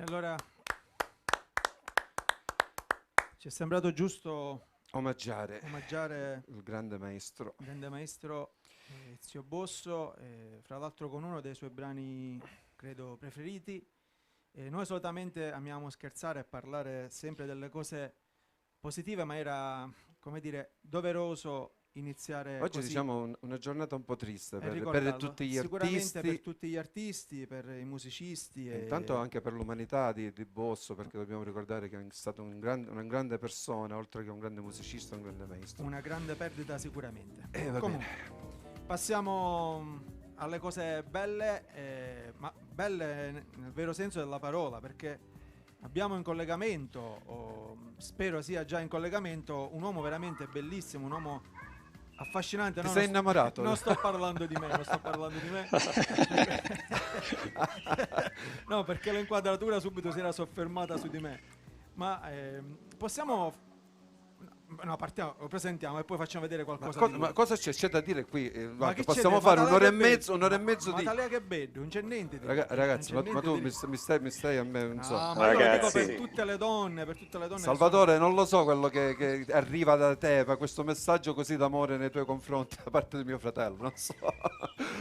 allora ci è sembrato giusto omaggiare il il grande maestro Ezio Bosso, fra l'altro con uno dei suoi brani credo preferiti. Noi solitamente amiamo scherzare e parlare sempre delle cose positive, ma era, come dire, doveroso iniziare Oggi così diciamo una giornata un po' triste e per ricordarlo. tutti gli Sicuramente per artisti tutti gli artisti, per i musicisti e intanto e anche per l'umanità di Bosso, perché dobbiamo ricordare che è stato una grande persona, oltre che un grande musicista, un grande maestro. una grande perdita sicuramente. Va Comunque, passiamo alle cose belle, ma belle nel vero senso della parola, perché abbiamo in collegamento, o spero sia già in collegamento, un uomo veramente bellissimo, un uomo affascinante. Ti No, sei non innamorato? non sto parlando di me, non sto parlando di me. No, perché l'inquadratura subito si era soffermata su di me. Ma possiamo... No, partiamo, lo presentiamo e poi facciamo vedere qualcosa di lui. Ma cosa c'è da dire qui? Ma Guarda, che possiamo c'è? fare Ma un'ora e ma mezzo ma di... tale che bello, non c'è niente di Ragazzi, non c'è ma tu niente mi stai a me, non so. No, ma io lo dico Ragazzi, per tutte le donne, che Salvatore, non lo so quello che arriva da te, ma questo messaggio così d'amore nei tuoi confronti da parte di mio fratello, non so.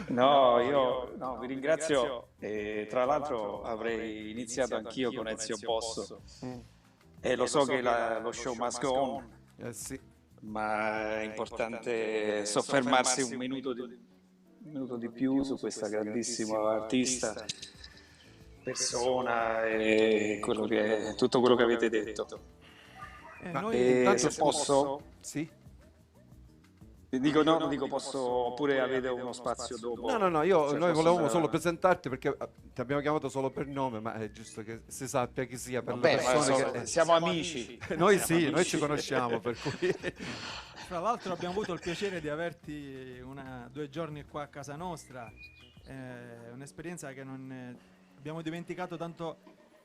io vi ringrazio e tra l'altro avrei iniziato anch'io con Ezio Bosso e lo so che lo show must go on, Sì. ma è importante soffermarsi un minuto di più su questa grandissima artista, persona e tutto quello che avete detto. Intanto Se posso... Sì? Dico posso, oppure avete uno spazio dopo? No, noi Posso volevamo andare solo avanti? presentarti perché ti abbiamo chiamato solo per nome, ma è giusto che si sappia chi sia per Vabbè, le ma persone che... siamo amici. Noi Siamo sì, noi amici. ci conosciamo, per cui... Fra l'altro abbiamo avuto il piacere di averti 2 giorni qua a casa nostra, un'esperienza che non abbiamo dimenticato tanto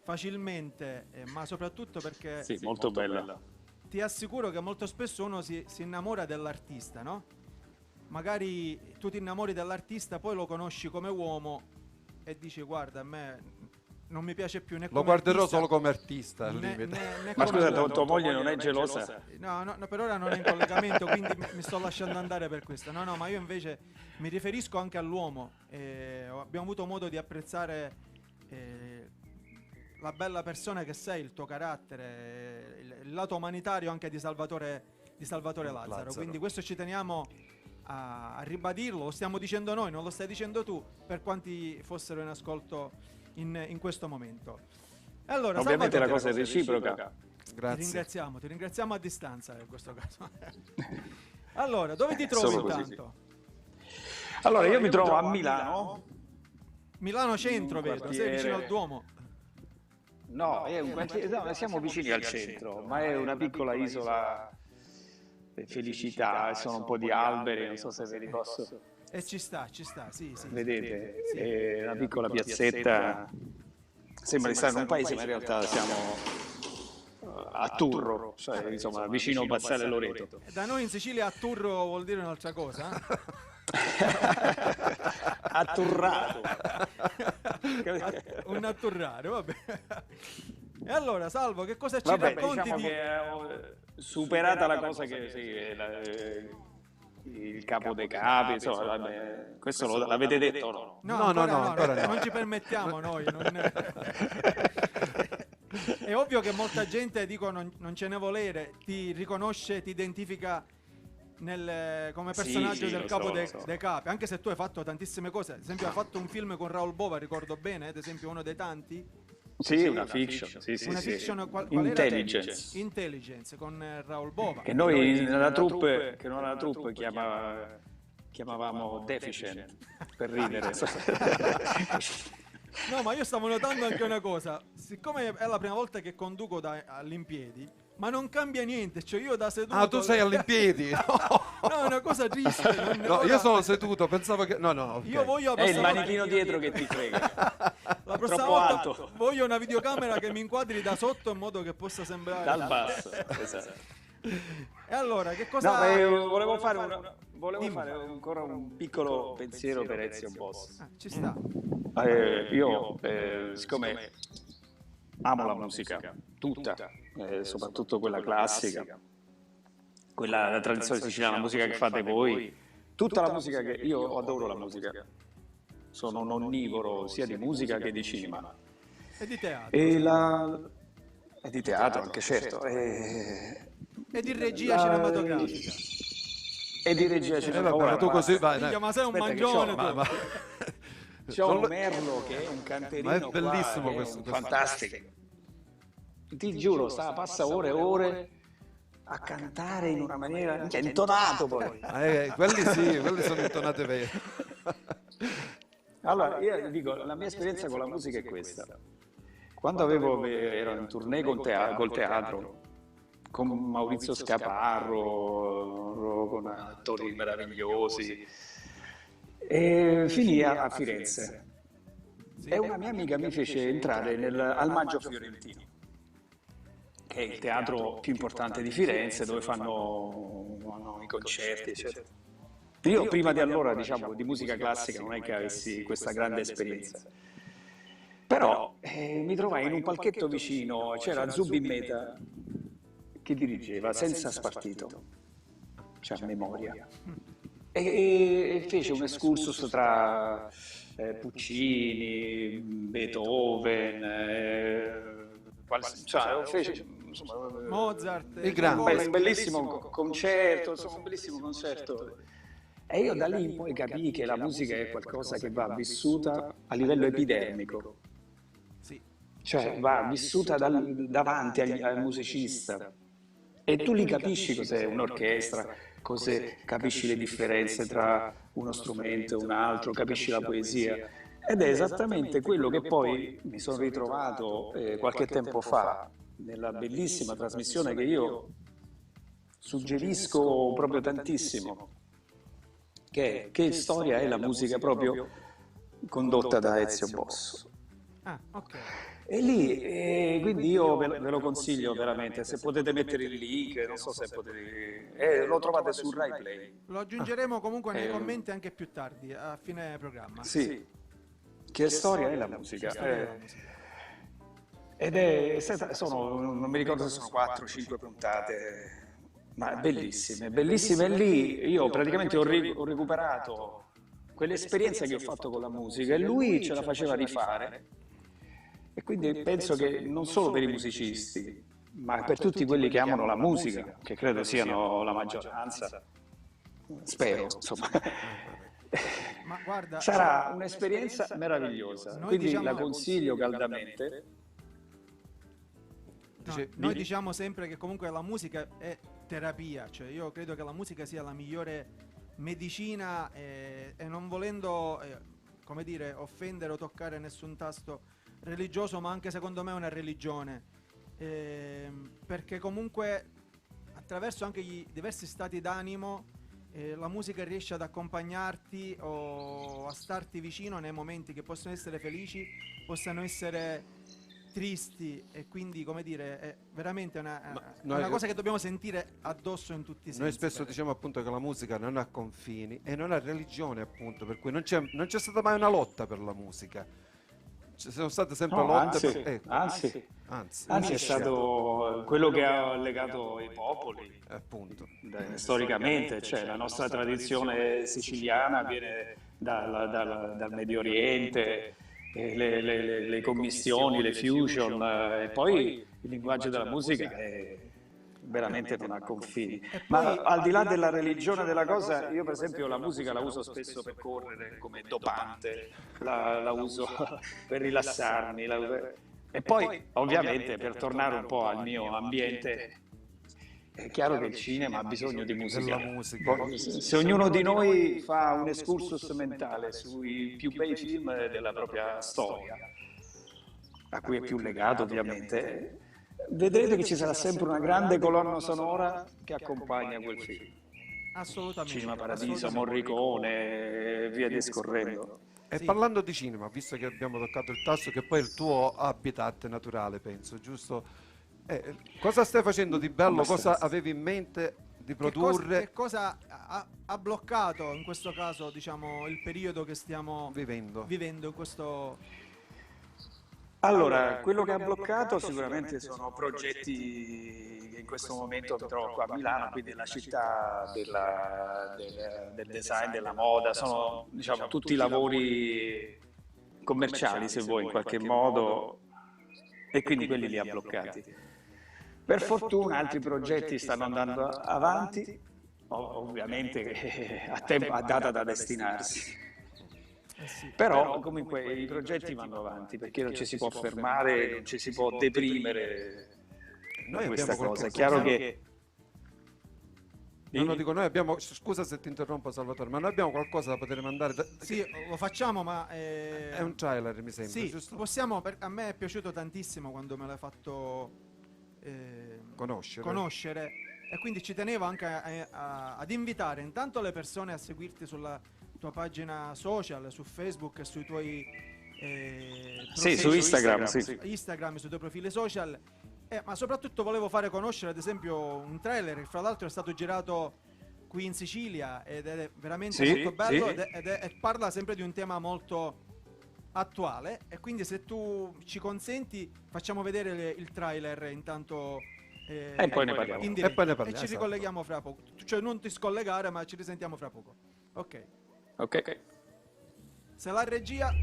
facilmente, ma soprattutto perché Sì, molto bella. ti assicuro che molto spesso uno si innamora dell'artista, no? Magari tu ti innamori dell'artista, poi lo conosci come uomo e dici guarda, a me non mi piace più né come Lo guarderò artista, solo come artista al né limite. Ma come scusa, uomo. tua moglie non è gelosa? No, per ora non è in collegamento, quindi mi sto lasciando andare per questo. No, ma io invece mi riferisco anche all'uomo. Abbiamo avuto modo di apprezzare la bella persona che sei, il tuo carattere, il lato umanitario anche di Salvatore Lazzaro. Quindi questo ci teniamo a ribadirlo, lo stiamo dicendo noi, non lo stai dicendo tu, per quanti fossero in ascolto in questo momento. Allora, Ovviamente Salvatore, la cosa è reciproca. Grazie. ti ringraziamo a distanza in questo caso. Allora, dove ti Solo trovi così, intanto? Allora, io mi trovo a Milano. Milano centro, Un vedo, sei quartiere- vicino al Duomo. No, è un quartiere, no, siamo vicini al centro, ma è una piccola isola felicità, sono un po' di alberi, non so se ve li posso... E ci sta, sì. Vedete, Sì. è una piccola piazzetta, sembra di stare in un paese, ma in realtà siamo a Turro, cioè insomma vicino Pazzale Loreto. Da noi in Sicilia atturro vuol dire un'altra cosa. Atturrato. Un atturrare, vabbè. E allora, Salvo, che cosa ci Vabbè, racconti diciamo di... che superata la cosa che il capo dei capi, insomma, vabbè, questo l'avete detto o no? No, No, ancora no. non ci permettiamo noi. È ovvio che molta gente, dico, non ce ne volere, ti riconosce, ti identifica come personaggio sì, del lo capo so, dei lo so. capi, anche se tu hai fatto tantissime cose. Ad esempio hai fatto un film con Raoul Bova, ricordo bene, ad esempio uno dei tanti. Sì, una fiction, sì, Una sì. fiction qual era? Intelligence. Intelligence con Raoul Bova. Che noi nella troupe, chiamavamo Deficient, per ridere. No, ma io stavo notando anche una cosa, siccome è la prima volta che conduco all'impiedi, ma non cambia niente, cioè io da seduto... Ah, tu sei all'impiedi? No, è una cosa triste. No, ora- io sono seduto, pensavo che... No, ok. Io voglio È il passare- manichino dietro che ti frega, la prossima troppo volta alto. voglio una videocamera che mi inquadri da sotto in modo che possa sembrare... dal basso. Esatto. E allora, che No, cosa... ma volevo fare ancora un piccolo pensiero per Ezio Boss. Ci sta. Io, siccome amo la musica, tutta, soprattutto quella classica, quella la tradizione siciliana, la musica che fate voi, tutta la musica che io adoro la musica. Sono un onnivoro sia di musica che di cinema. E di teatro. E di teatro anche, certo. E di regia cinematografica. E di regia cinematografica. Vabbè, tu così vai. Figlio, ma sei un Aspetta che mangione c'ho- tu. C'è un Merlo che è un canterino, Ma è bellissimo qua, questo- fantastico. Ti giuro, passa ore e ore a cantare in una maniera, cioè, intonato poi. Quelli sì, quelli sono intonate vere. Allora, io dico, la mia esperienza con la musica è questa. Quando ero in tournée col teatro, con Maurizio Scaparro, con attori meravigliosi, e finì a Firenze. E una mia amica mi fece entrare al Maggio Fiorentino, che è il teatro più importante di Firenze, dove fanno i concerti, eccetera. Io prima di allora, diciamo, di musica classica non è che avessi questa grande esperienza. Però mi trovai in un palchetto vicino, c'era Zubin Mehta che dirigeva Senza Spartito, cioè a memoria, e fece un excursus tra Puccini, Beethoven, cioè fece insomma, Mozart, Il grande. un bellissimo concerto, insomma un bellissimo concerto. E io da lì poi capii che la musica è qualcosa che va vissuta a livello epidermico. Sì. Cioè va vissuta davanti al musicista e tu lì capisci cos'è un'orchestra, capisci le differenze tra uno strumento e un altro, capisci la poesia. Ed è esattamente quello che poi mi sono ritrovato qualche tempo fa nella bellissima trasmissione che io suggerisco proprio tantissimo, che storia è la musica, proprio condotta da Ezio Bosso. Ah, ok. E lì, quindi io ve lo consiglio veramente, se potete mettere il link, non so se potete, lo trovate su Rai Play. Lo aggiungeremo comunque nei commenti anche più tardi, a fine programma. Sì, che storia è la musica. Storia della musica. Non mi ricordo se sono 4-5 puntate, ma bellissime, bellissime. E lì io praticamente ho recuperato quell'esperienza che ho fatto con la musica e lui ce la faceva rifare. E quindi penso che non solo per i musicisti, ma per tutti quelli che amano la musica, che credo siano la maggioranza, spero, insomma, Ma guarda, sarà un'esperienza meravigliosa. Noi Quindi diciamo- la consiglio caldamente. noi diciamo sempre che comunque la musica è terapia, cioè io credo che la musica sia la migliore medicina e non volendo, come dire, offendere o toccare nessun tasto religioso, ma anche secondo me è una religione, perché comunque attraverso anche i diversi stati d'animo la musica riesce ad accompagnarti o a starti vicino nei momenti che possono essere felici, possano essere tristi, e quindi, come dire, è veramente una cosa che dobbiamo sentire addosso in tutti i sensi. Noi spesso diciamo appunto che la musica non ha confini e non ha religione, appunto, per cui non c'è stata mai una lotta per la musica. Ci sono state sempre No, lotte anzi, anzi, è stato quello che ha legato i popoli. appunto. Storicamente, cioè la nostra tradizione siciliana viene dal Medio Oriente, le commistioni, le fusion, e poi il linguaggio della musica è veramente non ha confini. Ma al di là della religione della cosa, io per esempio la musica la uso spesso per correre come dopante, la uso per rilassarmi, e poi ovviamente per tornare un po' al mio ambiente. È chiaro che il cinema ha bisogno di musica. Della musica. Se ognuno di noi fa un excursus mentale sui più bei film della propria storia, a cui è più legato ovviamente, vedrete che ci sarà sempre una grande colonna sonora che accompagna quel film. Assolutamente. Cinema Paradiso, assolutamente. Morricone, via discorrendo. E Sì. parlando di cinema, visto che abbiamo toccato il tasto, che poi è il tuo habitat naturale, penso, giusto? Cosa stai facendo di bello? Abbastanza. Cosa avevi in mente di Che produrre? cosa ha bloccato in questo caso, diciamo, il periodo che stiamo Vivendo. vivendo in questo Allora, quello che ha bloccato sicuramente sono progetti che in questo momento mi trovo qua a Milano, quindi nella città del design, della moda, sono diciamo tutti lavori commerciali se vuoi in qualche modo, e quindi quelli li ha bloccati. Per fortuna altri progetti stanno andando avanti, ovviamente a data da destinarsi. Sì. Però comunque i progetti vanno avanti perché non ci si può fermare, non ci si può deprimere Noi da questa abbiamo cosa. È qualcosa. chiaro che No, no, dico, noi abbiamo, scusa se ti interrompo Salvatore, ma noi abbiamo qualcosa da poter mandare, Sì, lo facciamo, ma è un trailer mi sembra, sì, giusto? possiamo, a me è piaciuto tantissimo quando me l'hai fatto conoscere, e quindi ci tenevo anche ad invitare intanto le persone a seguirti sulla tua pagina social, su Facebook e sui tuoi sì, su Instagram, sì. Instagram, sui tuoi profili social, ma soprattutto volevo fare conoscere ad esempio un trailer che fra l'altro è stato girato qui in Sicilia ed è veramente Sì, molto bello, sì. e parla sempre di un tema molto attuale, e quindi se tu ci consenti facciamo vedere il trailer intanto E poi ne parliamo. in diretta. E poi ne parliamo, ci esatto. ricolleghiamo fra poco, cioè non ti scollegare ma ci risentiamo fra poco. Ok, Ok. se la regia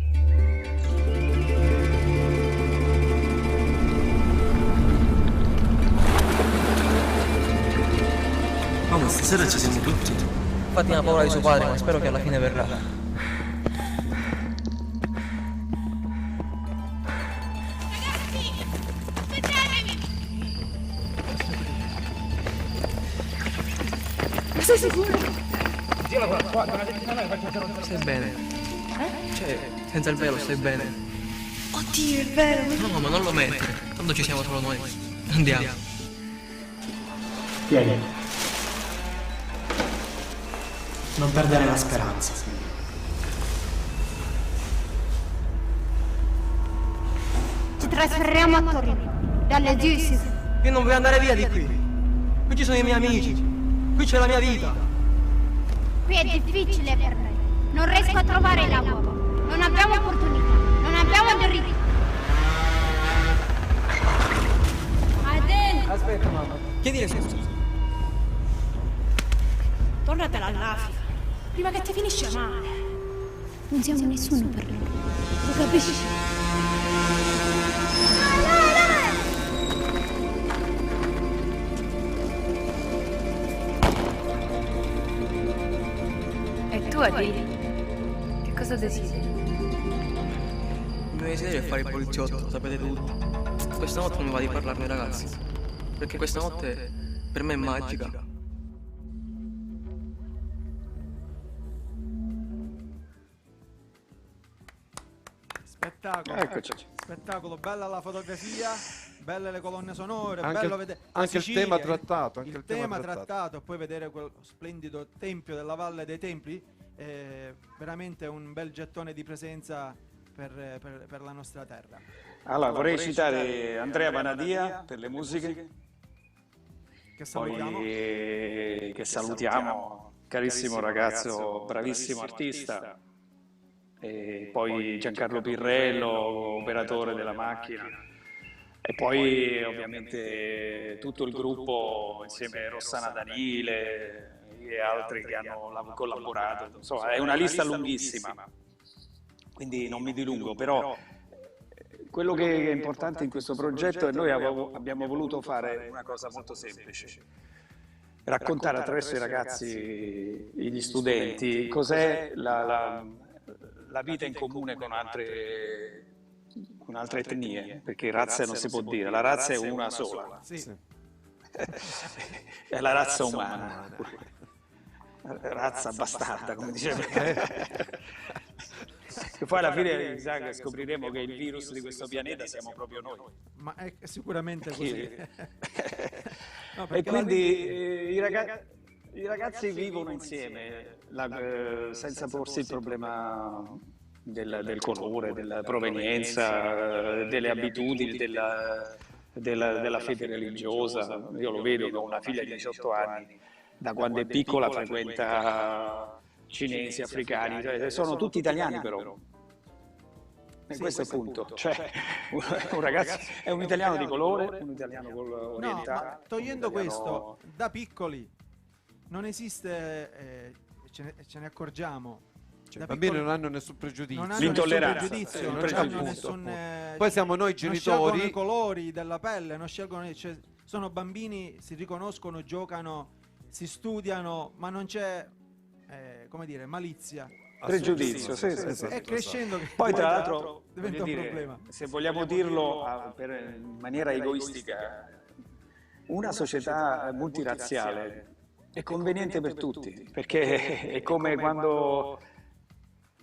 Ma stasera ci siamo tutti. Infatti ha paura di suo padre, ma spero che alla fine verrà. Ma sei sicuro? Stai bene? Cioè, senza il velo stai bene? Oddio, è vero. No, ma non lo mettere. Tanto ci siamo solo noi. Andiamo. Tieni. Non perdere la speranza. Ci trasferiamo a Torino, dalle Zius. Io non voglio andare via di qui. Qui ci sono i miei amici. Qui c'è la mia vita. Qui è difficile per me. Non riesco a trovare lavoro. Non abbiamo opportunità. Non abbiamo diritti. Aden, Aspetta, mamma. Chiedile scusa. Tornatela all'Africa, prima che ti finisce male. non siamo nessuno per loro. Lo capisci? E tu, Adil, che cosa desideri? Il mio desiderio è fare il poliziotto, lo sapete tutti. Questa notte non mi va di parlarne ai ragazzi. Perché questa notte per me è magica. spettacolo, Eccoci. spettacolo, bella la fotografia, belle le colonne sonore, Anche bello il- vedere anche il tema trattato, anche il il tema tema trattato. trattato, poi vedere quel splendido tempio della Valle dei Templi, veramente un bel gettone di presenza per la nostra terra. Allora, vorrei citare Andrea Vanadia per le musiche, Che salutiamo. poi che salutiamo, carissimo ragazzo, bravissimo artista, e poi Giancarlo Pirrello, operatore della macchina, e poi ovviamente tutto il gruppo insieme a Rossana Danile e altri che hanno collaborato. Insomma, è una lista lunghissima, quindi non mi dilungo, però quello che è importante in questo progetto è noi abbiamo voluto fare una cosa molto semplice: raccontare attraverso i ragazzi, gli studenti, cos'è la vita in comune con altre etnie, perché razza non si può dire, la razza è una sola, Sì. è la razza umana, razza bastarda, come diceva. Che poi alla fine mi sa che scopriremo che il virus di questo pianeta siamo proprio noi. Ma è sicuramente così. No, E perché quindi i ragazzi vivono insieme senza porsi il problema del colore, della provenienza, delle abitudini, della fede religiosa. Io lo vedo, che ho una figlia di 18 anni, da quando è piccola frequenta cinesi, africani, cioè sono tutti italiani però. E questo è il punto, cioè un ragazzo è un italiano di colore, un italiano orientale. Ma togliendo questo, da piccoli non esiste, ce ne accorgiamo. Cioè, i bambini non hanno nessun pregiudizio. Non hanno L'intolleranza, nessun pregiudizio, il non hanno pregiudizio. nessun, Poi siamo noi non genitori. scelgono i colori della pelle, non scelgono, cioè, sono bambini, si riconoscono, giocano, si studiano, ma non c'è, come dire, malizia. Pregiudizio, sì, sì, sì. È crescendo che Poi tra l'altro, diventa voglio un dire, problema. se vogliamo dirlo in maniera egoistica, una società multirazziale è conveniente per tutti, perché è come quando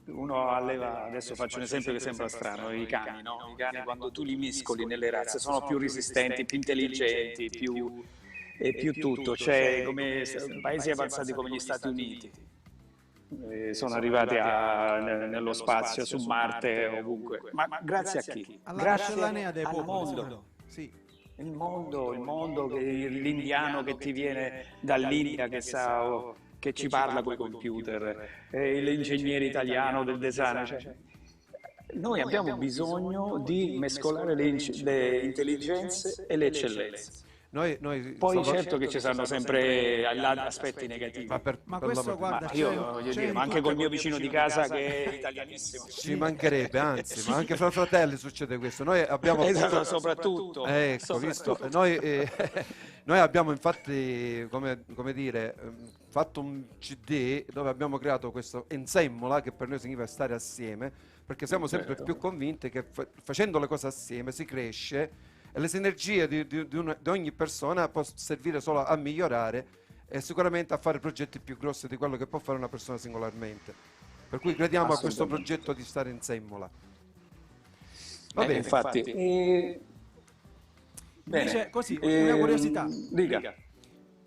uno alleva, adesso faccio un esempio che sembra strano, i cani, no? I cani quando tu li mescoli nelle razze sono più resistenti, più intelligenti, più tutto, cioè come paesi avanzati come gli Stati Uniti. Sono arrivati nello spazio, su Marte, ovunque. Ma grazie a chi? Alla Grazie miscellanea dei al popoli. mondo. Sì. Il mondo, l'indiano che ti viene dall'India che ci parla coi computer, l'ingegnere italiano del design. Cioè, noi abbiamo bisogno di mescolare le intelligenze e le eccellenze. Poi certo che ci saranno sempre aspetti negativi. Ma questo guarda, Io voglio dire, ma anche col mio vicino di casa che è italianissimo. Ci mancherebbe, anzi, ma anche fra fratelli succede questo. Noi abbiamo Esatto, soprattutto. Ecco, visto, noi abbiamo infatti, come dire, fatto un CD dove abbiamo creato questo Ensemmola, che per noi significa stare assieme, perché siamo sempre più convinti che facendo le cose assieme si cresce. E le sinergie di ogni persona può servire solo a migliorare e sicuramente a fare progetti più grossi di quello che può fare una persona singolarmente. Per cui crediamo a questo progetto di stare in Semmola. Va bene. Infatti. Invece, così, una curiosità. Dica.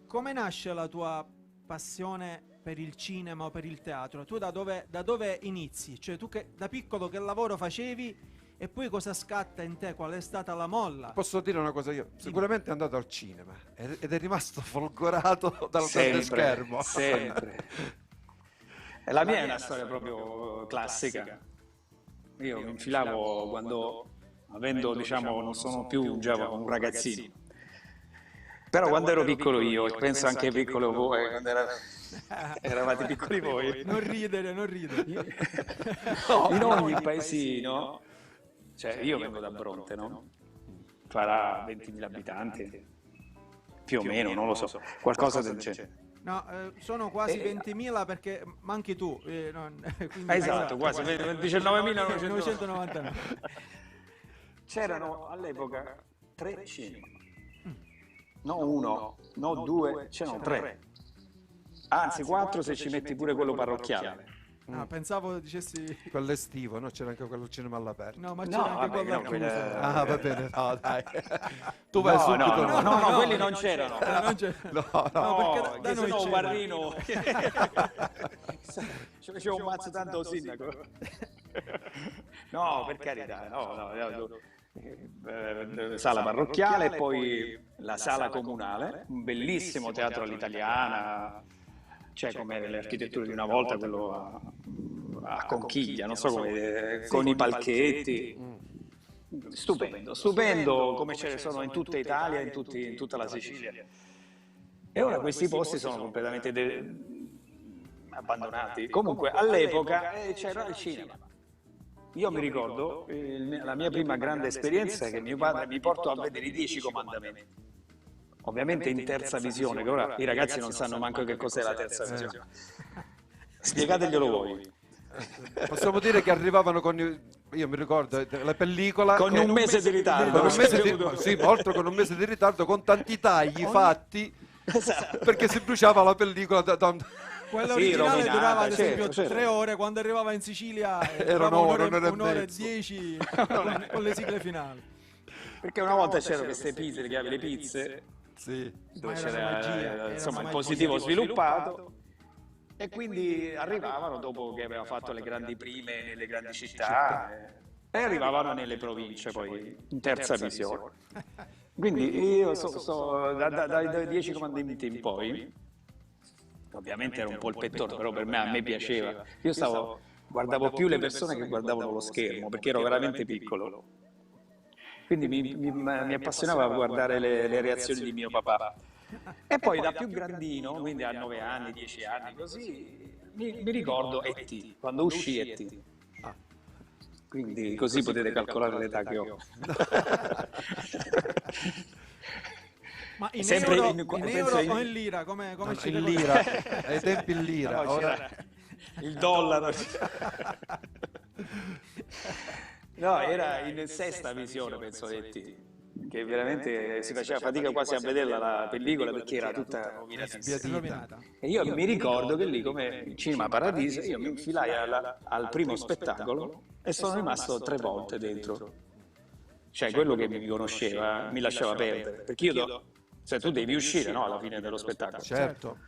Come nasce la tua passione per il cinema o per il teatro? Tu da dove inizi? Cioè tu da piccolo che lavoro facevi? E poi cosa scatta in te? Qual è stata la molla? Posso dire una cosa io? Sicuramente è andato al cinema ed è rimasto folgorato dal grande schermo. Sempre. E la mia è una storia proprio classica. Io mi infilavo quando, avendo, diciamo, non sono più già un ragazzino. Però quando ero piccolo io, e penso anche piccolo voi, quando eravate piccoli voi. Non ridere. In ogni paesino... Cioè, io vengo da Bronte, no? Farà 20.000 abitanti, più o meno, non lo so, qualcosa del genere. No, sono quasi 20.000 perché manchi tu. Esatto, quasi 19.999. C'erano all'epoca 3 cinema, non uno, non 2, c'erano 3. Anzi 4 se ci metti pure quello parrocchiale. Ah, pensavo dicessi quello estivo, no? C'era anche quello cinema all'aperto. No, ma c'era anche quello chiuso. Ah, va bene, no, dai. Tu vai subito. No, quelli non c'erano. No, perché da noi c'era un barrino. Ci faceva un mazzo tanto sindaco. No, per carità, sala parrocchiale e poi la sala comunale, un bellissimo teatro all'italiana. Cioè come le architetture di una volta, quello a conchiglia, non so come, con i palchetti. Stupendo come ce ne sono in tutta Italia, in tutta la Sicilia. E ora questi posti sono completamente abbandonati. Comunque all'epoca c'era il cinema. Io mi ricordo la mia prima grande esperienza è che mio padre mi portò a vedere i 10 comandamenti. Ovviamente in terza visione, che ora i ragazzi non sanno manco che cos'è la terza visione. Spiegateglielo voi. Possiamo dire che arrivavano con, io mi ricordo, la pellicola... Con un mese di ritardo. Sì, oltre con un mese di ritardo, con tanti tagli fatti, perché si bruciava la pellicola Quello originale durava ad esempio 3 ore, quando arrivava in Sicilia erano un'ora e 10 con le sigle finali. Perché una volta c'erano queste pizze, le chiavi le pizze, sì, dove c'era insomma il positivo sviluppato e quindi arrivavano dopo che aveva fatto le grandi prime nelle grandi città e arrivavano nelle province poi in terza visione. Quindi io dai 10 comandamenti in poi, ovviamente era un polpettone, però a me piaceva. Io stavo guardavo più le persone che guardavano lo schermo, perché ero veramente piccolo. Quindi mi appassionava a guardare le reazioni di mio papà. E poi da più grandino, quindi a 9 anni, 10 anni, così, mi ricordo E.T., quando uscì E.T. Quindi così potete calcolare l'età che ho. Ma in Sempre euro, in- in penso euro o in lira? Come ci In ricordi? lira, ai tempi in lira. No, Ora... c'era il dollaro. No, era in sesta visione, penso, E.T., che veramente si faceva fatica quasi a vederla la pellicola perché era tutta rovinatissima. Rovinata. E io mi ricordo che lì, come il Cinema Paradiso, io mi infilai al primo spettacolo e sono rimasto 3 volte dentro. Cioè, quello che mi conosceva mi lasciava perdere, perché cioè, tu devi uscire, no, alla fine dello spettacolo. Certo.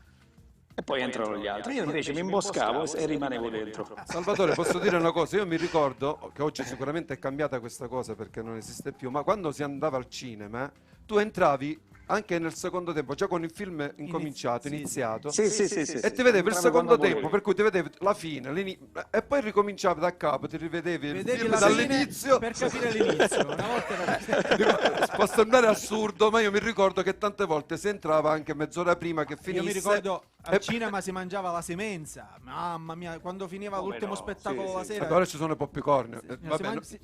E poi entrano gli altri. Io invece mi imboscavo e rimanevo dentro. Salvatore, posso dire una cosa? Io mi ricordo che oggi sicuramente è cambiata questa cosa perché non esiste più, ma quando si andava al cinema, tu entravi anche nel secondo tempo, già con il film incominciato, iniziato, Sì. e ti vedevi il secondo tempo, volevi. per cui ti vedevi la fine, e poi ricominciavi da capo, ti rivedevi il Vedevi film la fine dall'inizio. per capire l'inizio. Una volta era... Può sembrare assurdo, ma io mi ricordo che tante volte si entrava anche mezz'ora prima che finisse. Io mi ricordo al e- cinema si mangiava la semenza, mamma mia, quando finiva Come l'ultimo no? spettacolo Sì, la sì. sera. Ora ci sono i popcorn.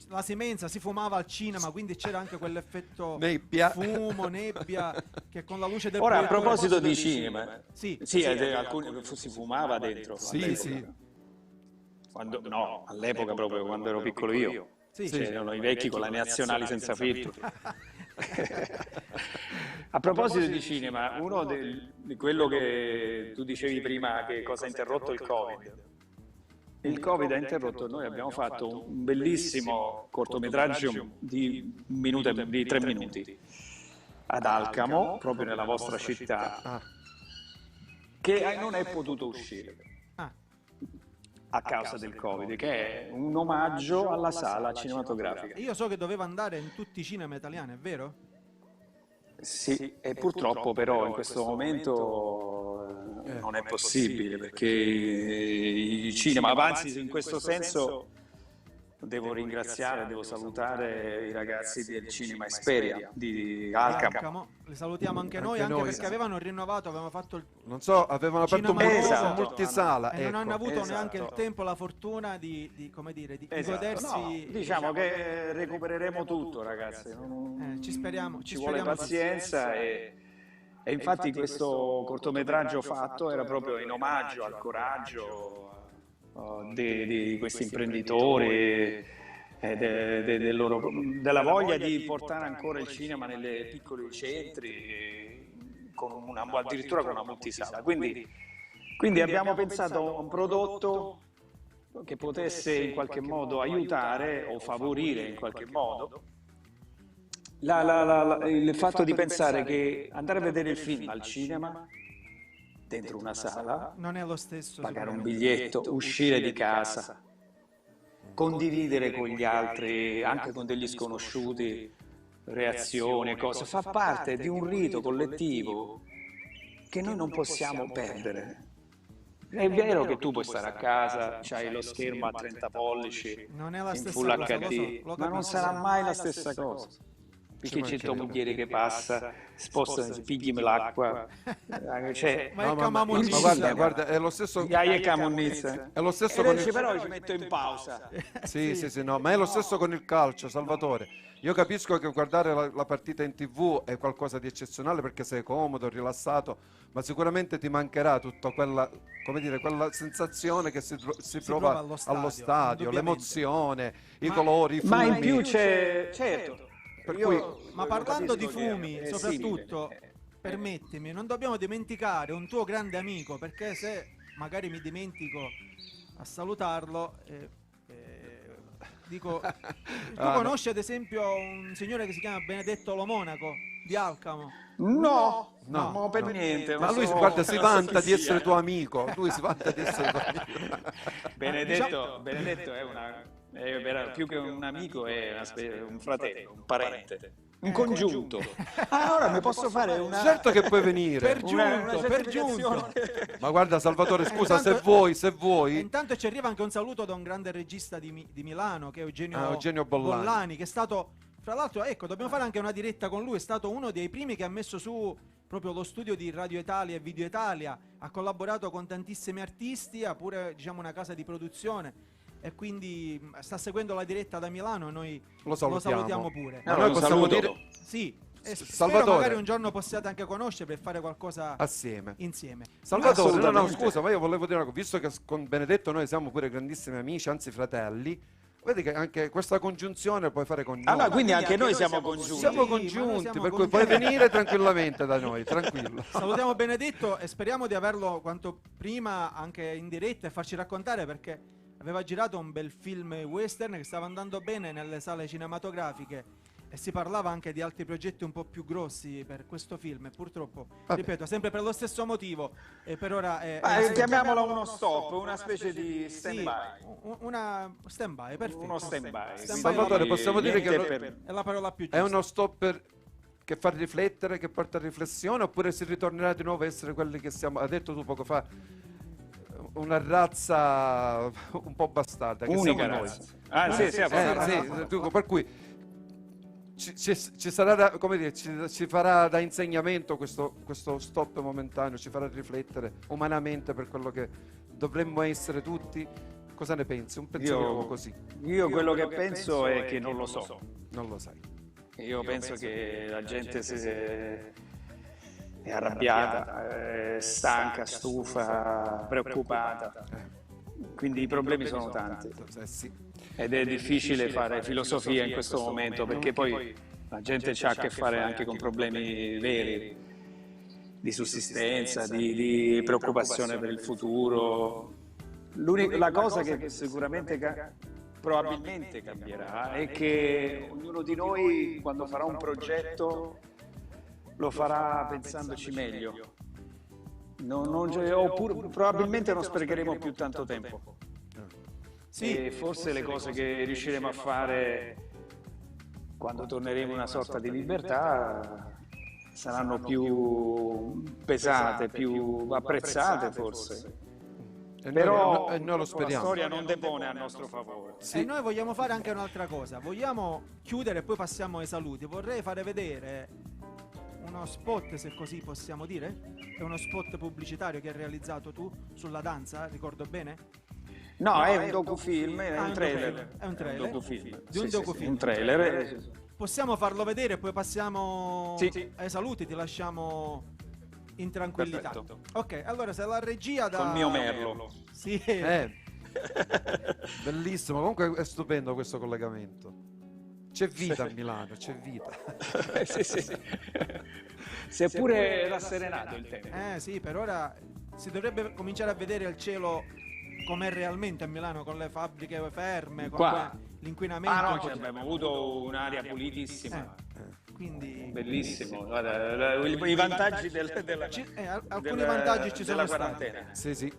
La semenza si fumava al cinema, quindi c'era anche quell'effetto Nebbia. fumo, nebbia, che con la luce del Ora, a proiettore- proposito di cinema, Sì, alcuni si fumava dentro. Sì, all'epoca. sì. No, all'epoca proprio, quando ero piccolo io. sì, C'erano i vecchi con le nazionali senza filtro. A proposito di cinema, uno di quello che tu dicevi prima, che cosa ha interrotto il Covid. Il Covid ha interrotto, noi abbiamo fatto un bellissimo cortometraggio di 3 minuti ad Alcamo, proprio nella vostra città, che non è potuto uscire Ah. a causa del Covid, che è un omaggio alla sala cinematografica. Io so che doveva andare in tutti i cinema italiani, è vero? Sì, e purtroppo però in questo momento non è possibile, perché i cinema, anzi in questo senso devo ringraziare, devo salutare i ragazzi del Cinema Esperia di Alcamo. Li salutiamo anche noi, Anche anche noi. perché avevano rinnovato, avevano fatto il Non so, avevano aperto un Cinema Esatto. multisala. e non ecco. hanno avuto esatto. neanche il tempo, la fortuna di come dire, di Esatto. godersi. No, diciamo che recupereremo tutto, ragazzi. Ci speriamo, Ci vuole pazienza e infatti questo cortometraggio fatto era proprio in omaggio al coraggio di questi imprenditori, della voglia di portare ancora il cinema nei piccoli centri, addirittura con una multisala. Quindi abbiamo pensato a un prodotto che potesse in qualche modo aiutare o favorire in qualche modo il fatto di pensare che andare a vedere il film al cinema, dentro una sala, Non è lo stesso. pagare un sicuramente. biglietto, uscire di casa, condividere con gli altri, anche con degli sconosciuti, reazioni e cose, fa parte di un rito collettivo che noi non possiamo perdere. È vero che tu puoi stare a casa, c'hai lo schermo a 30 pollici, Non è la in stessa Full cosa, HD, lo ma non capisco. sarà mai la stessa cosa. Perché c'è tua moglie che passa, sposta, piglimi l'acqua, cioè, Ma è No, Camamonnizza. guarda, è lo stesso. Gai e Camonnizza. È lo stesso E con lei dice, il... però ci metto in pausa. Sì, no, ma è lo stesso con il calcio, Salvatore. Io capisco che guardare la partita in TV è qualcosa di eccezionale perché sei comodo, rilassato, ma sicuramente ti mancherà tutta quella, come dire, quella sensazione che si prova prova allo stadio, l'emozione, i Ma- colori, i Ma in fumi. più c'è, certo, Per io cui- Ma parlando di capisco che fumi, è soprattutto, simile. permettimi, non dobbiamo dimenticare un tuo grande amico, perché se magari mi dimentico a salutarlo, dico, tu no. conosci ad esempio un signore che si chiama Benedetto Lo Monaco di Alcamo? No, No, no, per niente. Ma lui so- guarda, si non so vanta chi di essere sia. tuo amico. Lui si vanta di essere tuo amico. Benedetto è era più che un amico, è un fratello, un parente, un congiunto. Ora mi posso fare una... Certo che puoi venire. Per giunto, una per giunto. Ma guarda Salvatore, scusa, se vuoi. Intanto ci arriva anche un saluto da un grande regista di Milano, che è Eugenio Bollani, che è stato, fra l'altro, ecco, dobbiamo fare anche una diretta con lui, è stato uno dei primi che ha messo su proprio lo studio di Radio Italia e Video Italia, ha collaborato con tantissimi artisti, ha pure, diciamo, una casa di produzione, e quindi sta seguendo la diretta da Milano e noi lo salutiamo pure. Ma noi possiamo dire... Sì. Spero Salvatore, magari un giorno possiate anche conoscere per fare qualcosa insieme. Salvatore, no, scusa, ma io volevo dire una cosa, visto che con Benedetto noi siamo pure grandissimi amici, anzi fratelli, vedi che anche questa congiunzione puoi fare con noi. Allora, quindi anche noi siamo congiunti. Siamo congiunti, per cui puoi venire tranquillamente da noi, tranquillo. Salutiamo Benedetto e speriamo di averlo quanto prima anche in diretta e farci raccontare, perché aveva girato un bel film western che stava andando bene nelle sale cinematografiche. E si parlava anche di altri progetti un po' più grossi per questo film, e purtroppo, ripeto, sempre per lo stesso motivo, e per ora chiamiamolo uno stop, una specie di stand-by. Una stand-by, perfetto. Uno stand-by. Salvatore, possiamo dire che è la parola più giusta. è uno stop che fa riflettere, che porta a riflessione, oppure si ritornerà di nuovo a essere quelli che siamo, hai detto tu poco fa, una razza un po' bastarda, che unica siamo razza. noi. Per cui ci sarà come dire, ci farà da insegnamento questo stop momentaneo, ci farà riflettere umanamente per quello che dovremmo essere tutti. Cosa ne pensi? Un pensiero così. Io quello che penso è che non lo so. Non lo sai. Io penso che la gente è arrabbiata, è stanca, stufa, preoccupata. Quindi i problemi sono tanti. Sì. Ed è difficile fare filosofia in questo momento, perché poi la gente ha a che fare anche con problemi veri, di sussistenza, di preoccupazione per il futuro. La cosa che sicuramente probabilmente cambierà è che ognuno di noi, quando farà un progetto, lo farà pensandoci meglio. Oppure probabilmente non sprecheremo più tanto tempo. E forse le cose che riusciremo a fare quando torneremo in una sorta di libertà saranno più pesate, più apprezzate forse. Però noi lo speriamo. La storia non depone a nostro favore. E noi vogliamo fare anche un'altra cosa, vogliamo chiudere e poi passiamo ai saluti. Vorrei fare vedere uno spot, se così possiamo dire. È uno spot pubblicitario che hai realizzato tu sulla danza, ricordo bene? No, è un docufilm, è un trailer. È un trailer? Un docufilm. Di un docufilm. Un trailer. Possiamo farlo vedere e poi passiamo ai saluti, ti lasciamo in tranquillità. Perfetto. Ok, allora se la regia da... Col mio merlo. Sì. Bellissimo, comunque è stupendo questo collegamento. C'è vita a Milano, c'è vita. Sì. Si è pure rasserenato il tempo. Sì, per ora si dovrebbe cominciare a vedere il cielo com'è realmente a Milano, con le fabbriche ferme, con l'inquinamento. Abbiamo avuto un'aria pulitissima. Quindi bellissimo. Guarda, i vantaggi alcuni vantaggi ci sono stati. Sì.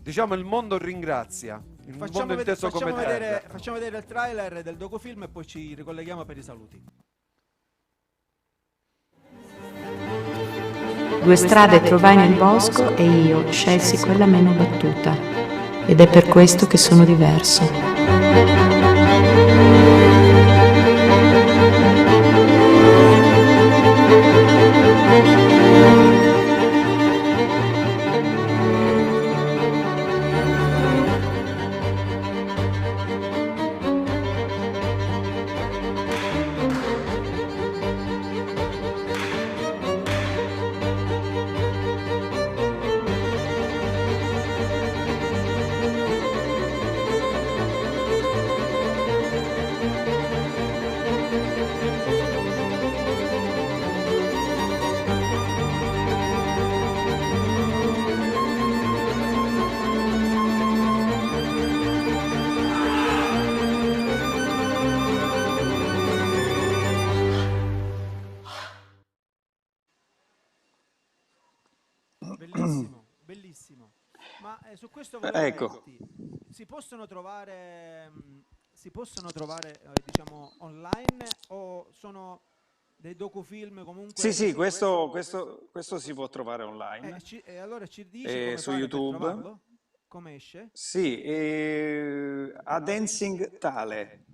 Diciamo il mondo ringrazia. Facciamo vedere il trailer del docufilm e poi ci ricolleghiamo per i saluti. Due strade trovai nel bosco e io scelsi quella meno battuta. Ed è per questo che sono diverso. Bellissimo. Ma su questo volevo ecco. dirti, si possono trovare si possono trovare diciamo online o sono dei docufilm comunque? Sì, questo si può trovare online. E allora ci dici come su fare YouTube. per trovarlo? Come esce? Sì, a Dancing Tale,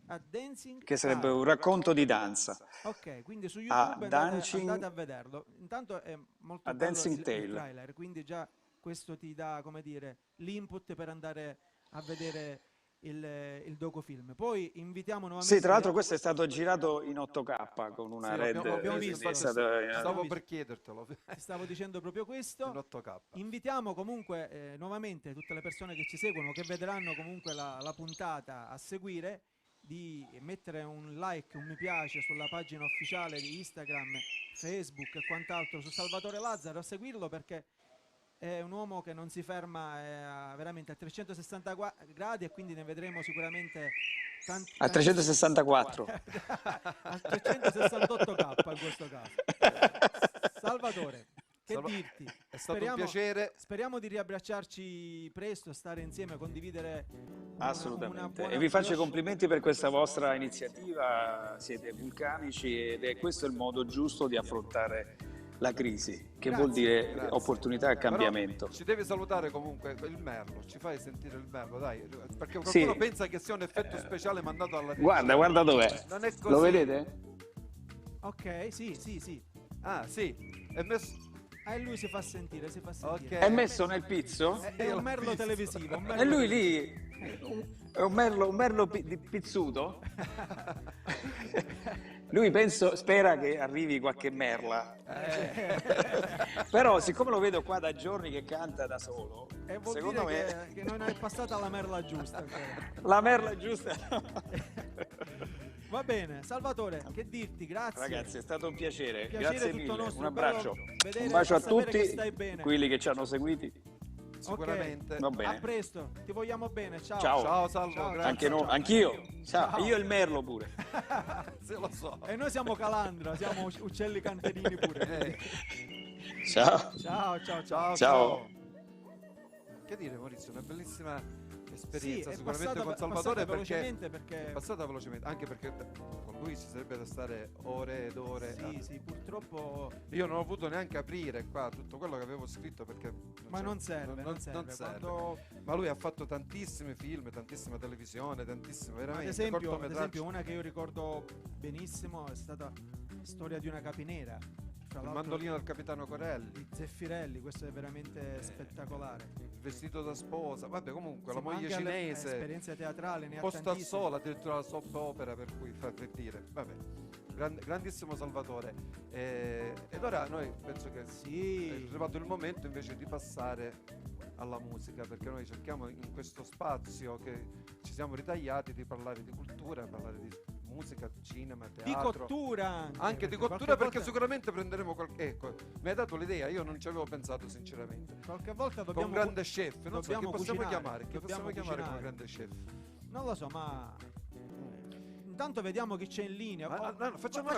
che sarebbe un racconto di danza. Ok, quindi su YouTube andate a vederlo. Intanto è molto a bello Dancing il Tale. trailer, quindi già questo ti dà, come dire, l'input per andare a vedere il docufilm. Poi invitiamo nuovamente... Sì, tra l'altro questo è stato girato in 8K con una Red. Abbiamo visto. Stavo per chiedertelo. Ti stavo dicendo proprio questo. In 8K. Invitiamo comunque nuovamente tutte le persone che ci seguono, che vedranno comunque la puntata a seguire, di mettere un like, un mi piace sulla pagina ufficiale di Instagram, Facebook e quant'altro su Salvatore Lazzaro, a seguirlo perché è un uomo che non si ferma veramente a 360 gradi, e quindi ne vedremo sicuramente a 364 a 368K in questo caso. Salvatore, che dirti? È stato un piacere. Speriamo di riabbracciarci presto, stare insieme, condividere assolutamente. E vi faccio i complimenti per questa vostra iniziativa, siete vulcanici ed è questo il modo giusto di affrontare la crisi, che vuol dire opportunità e cambiamento. Però ci devi salutare comunque il merlo, ci fai sentire il merlo, dai, perché qualcuno pensa che sia un effetto speciale mandato alla regia. Guarda dov'è. Non è così. Lo vedete? Ok, sì. Ah, sì, è messo... E lui si fa sentire. Okay. È messo nel pizzo? È un merlo televisivo. E lui lì è un merlo pizzuto? Lui spera che arrivi qualche merla. Però siccome lo vedo qua da giorni che canta da solo, secondo me che non è passata la merla giusta. La merla giusta. Va bene, Salvatore, che dirti? Grazie. Ragazzi, è stato un piacere. Piacere Grazie tutto mille. Nostro. Un abbraccio. Vedere, un bacio a tutti quelli che ci hanno seguiti. Sicuramente. Va bene. A presto, ti vogliamo bene. Ciao. Ciao Salvo. Ciao, grazie. Anch'io. Ciao. Io e il merlo pure. Se lo so. E noi siamo Calandra, siamo uccelli canterini pure. Ciao. Che dire, Maurizio, una bellissima esperienza, sì, sicuramente con Salvatore, perché è passata velocemente, anche perché con lui si sarebbe da stare ore ed ore. Sì, purtroppo io non ho potuto neanche aprire qua tutto quello che avevo scritto perché non serve. Quando... Ma lui ha fatto tantissimi film, tantissima televisione, tantissime veramente. Ad esempio una che io ricordo benissimo è stata Storia di una capinera. Il mandolino del capitano Corelli di Zeffirelli, questo è veramente spettacolare. Il vestito da sposa, vabbè, comunque la moglie cinese, esperienza teatrale, ne ha posta al tantissime. sole, addirittura la soap opera, per cui fa per dire, vabbè, grandissimo Salvatore. Ed ora noi penso che è arrivato il momento invece di passare alla musica, perché noi cerchiamo in questo spazio che ci siamo ritagliati di parlare di cultura, parlare di musica, cinema, teatro, di cottura anche di cottura, perché sicuramente prenderemo ecco, mi hai dato l'idea, io non ci avevo pensato sinceramente. Qualche volta dobbiamo un grande chef, non so chi possiamo chiamare, come grande chef. Non lo so, ma intanto vediamo chi c'è in linea. Facciamo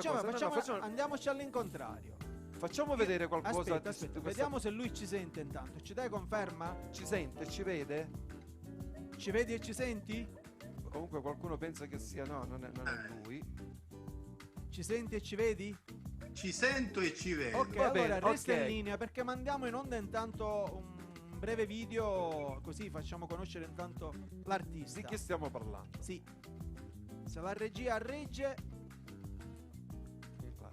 andiamoci all'incontrario. Facciamo vedere qualcosa. Aspetta, vediamo se lui ci sente intanto. Ci dai conferma? Ci sente, ci vede? Ci vedi e ci senti? Comunque qualcuno pensa che sia non è lui. Ci senti e ci vedi? Ci sento e ci vedo. Ok, allora resta in linea perché mandiamo in onda intanto un breve video, così facciamo conoscere intanto l'artista. Di chi stiamo parlando? Sì. Se la regia regge.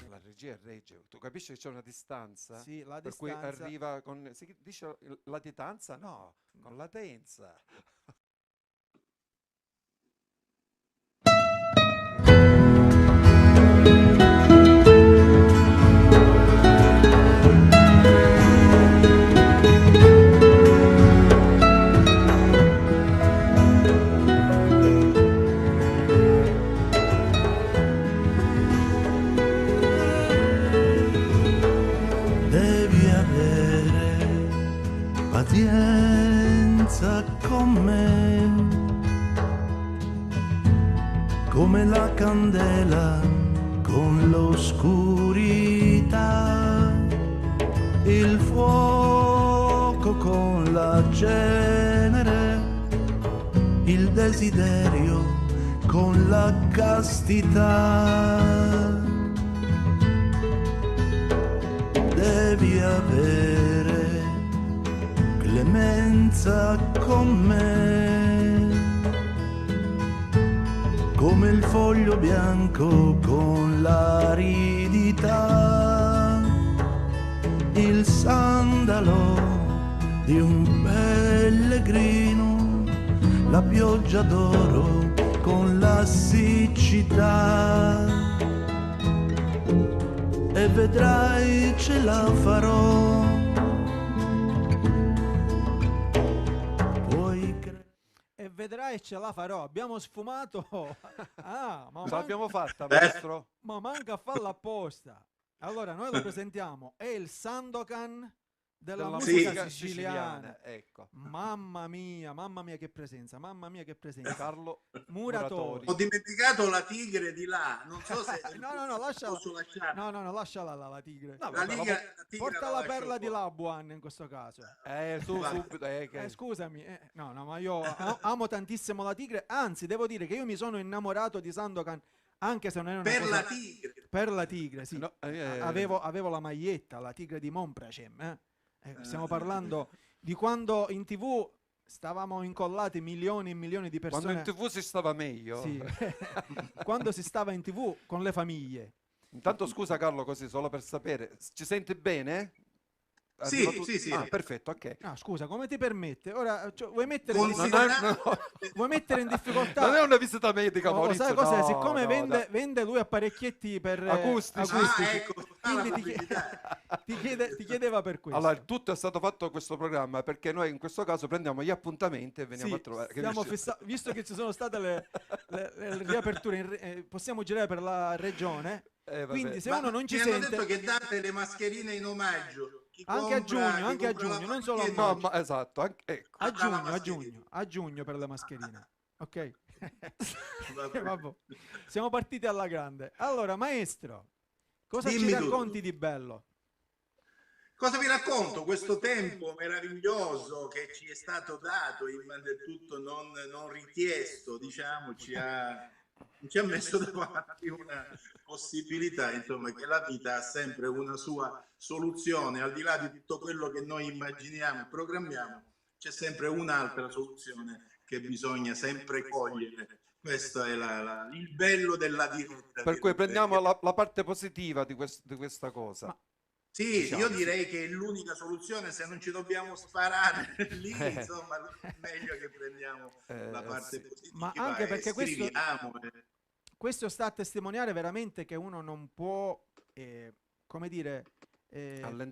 La regia regge. Tu capisci che c'è una distanza? Sì, la per distanza. Cui arriva con... Si dice latitanza? No, con latenza. Pazienza con me, come la candela con l'oscurità, il fuoco con la cenere, il desiderio con la castità. Devi avere clemenza con me, come il foglio bianco con l'aridità, il sandalo di un pellegrino, la pioggia d'oro con la siccità. E vedrai ce la farò. E vedrai ce la farò. Abbiamo sfumato. Ma ce l'abbiamo fatta, maestro? Ma manca a farla apposta. Allora, noi lo presentiamo. È il Sandokan della musica siciliana. Ecco. Mamma mia che presenza, Carlo Muratori. Ho dimenticato la tigre di là, non so se no, lasciala. Lasciala là, la tigre. No, la tigre porta la perla di Labuan in questo caso. Scusami, no, ma io amo tantissimo la tigre, anzi devo dire che io mi sono innamorato di Sandokan anche se non era una cosa... Per la tigre, sì. No, avevo la maglietta, la tigre di Monpracem, stiamo parlando di quando in TV stavamo incollati milioni e milioni di persone. Quando in TV si stava meglio. Sì. Quando si stava in TV con le famiglie. Intanto scusa Carlo, così solo per sapere, ci senti bene? Sì. Perfetto, ok. Scusa, come ti permette? Ora vuoi mettere in difficoltà? Non è una visita medica, Maurizio. Sai cos'è? Siccome vende lui apparecchietti per acustici. Ecco, quindi ti chiedeva per questo. Allora, tutto è stato fatto questo programma perché noi in questo caso prendiamo gli appuntamenti e veniamo a trovare. Visto che ci sono state le riaperture, possiamo girare per la regione. Quindi se uno non ci sente... Mi hanno detto che date le mascherine in omaggio. Anche a giugno, non solo a maggio. Esatto, ecco. A giugno per le mascherine. Ok. Vabbè. Siamo partiti alla grande. Allora, maestro, cosa ci racconti di bello? Cosa vi racconto? Questo tempo meraviglioso che ci è stato dato, del tutto non richiesto, diciamo, ci ha messo davanti una possibilità, insomma, che la vita ha sempre una sua soluzione, al di là di tutto quello che noi immaginiamo e programmiamo, c'è sempre un'altra soluzione che bisogna sempre cogliere. Questo è il bello della diretta. Per cui prendiamo la parte positiva di questa cosa. Sì, diciamo, io direi che è l'unica soluzione, se non ci dobbiamo sparare lì, insomma, è meglio che prendiamo la parte positiva. Ma anche perché questo sta a testimoniare veramente che uno non può,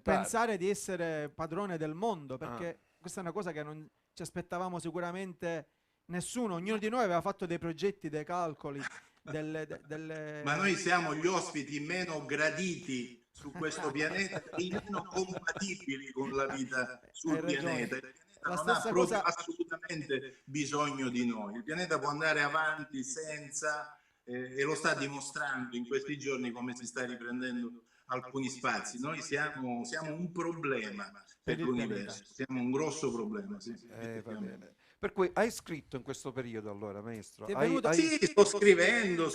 pensare di essere padrone del mondo, perché questa è una cosa che non ci aspettavamo sicuramente nessuno. Ognuno di noi aveva fatto dei progetti, dei calcoli, ma noi siamo gli ospiti meno graditi su questo pianeta e meno compatibili con la vita sul pianeta. Il pianeta non ha proprio assolutamente bisogno di noi. Il pianeta può andare avanti senza, e lo sta dimostrando in questi giorni come si sta riprendendo alcuni spazi. Noi siamo un problema per l'universo, siamo un grosso problema. Sì, va bene. Per cui hai scritto in questo periodo, allora, maestro? Sì, sto scrivendo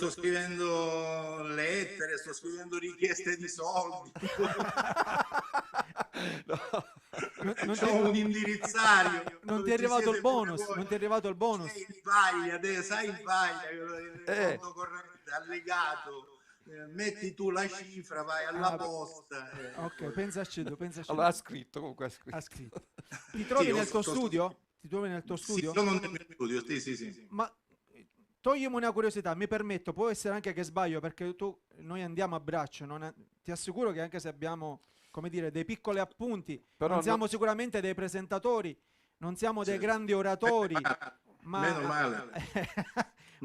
lettere, sto scrivendo richieste di soldi. C'ho un indirizzario. Non ti è arrivato il bonus? Non ti è arrivato il bonus? Sai il Paglia, il conto corrente allegato. Metti tu la cifra, vai alla posta. Ok, pensaci tu. Allora ha scritto, comunque ha scritto. Ti trovi nel tuo studio? Ti trovi nel tuo studio? Sì, sono nel mio studio, sì. Ma toglimi una curiosità, mi permetto, può essere anche che sbaglio, perché noi andiamo a braccio, ti assicuro che anche se abbiamo, come dire, dei piccoli appunti, però non siamo sicuramente dei presentatori, non siamo dei grandi oratori, meno male.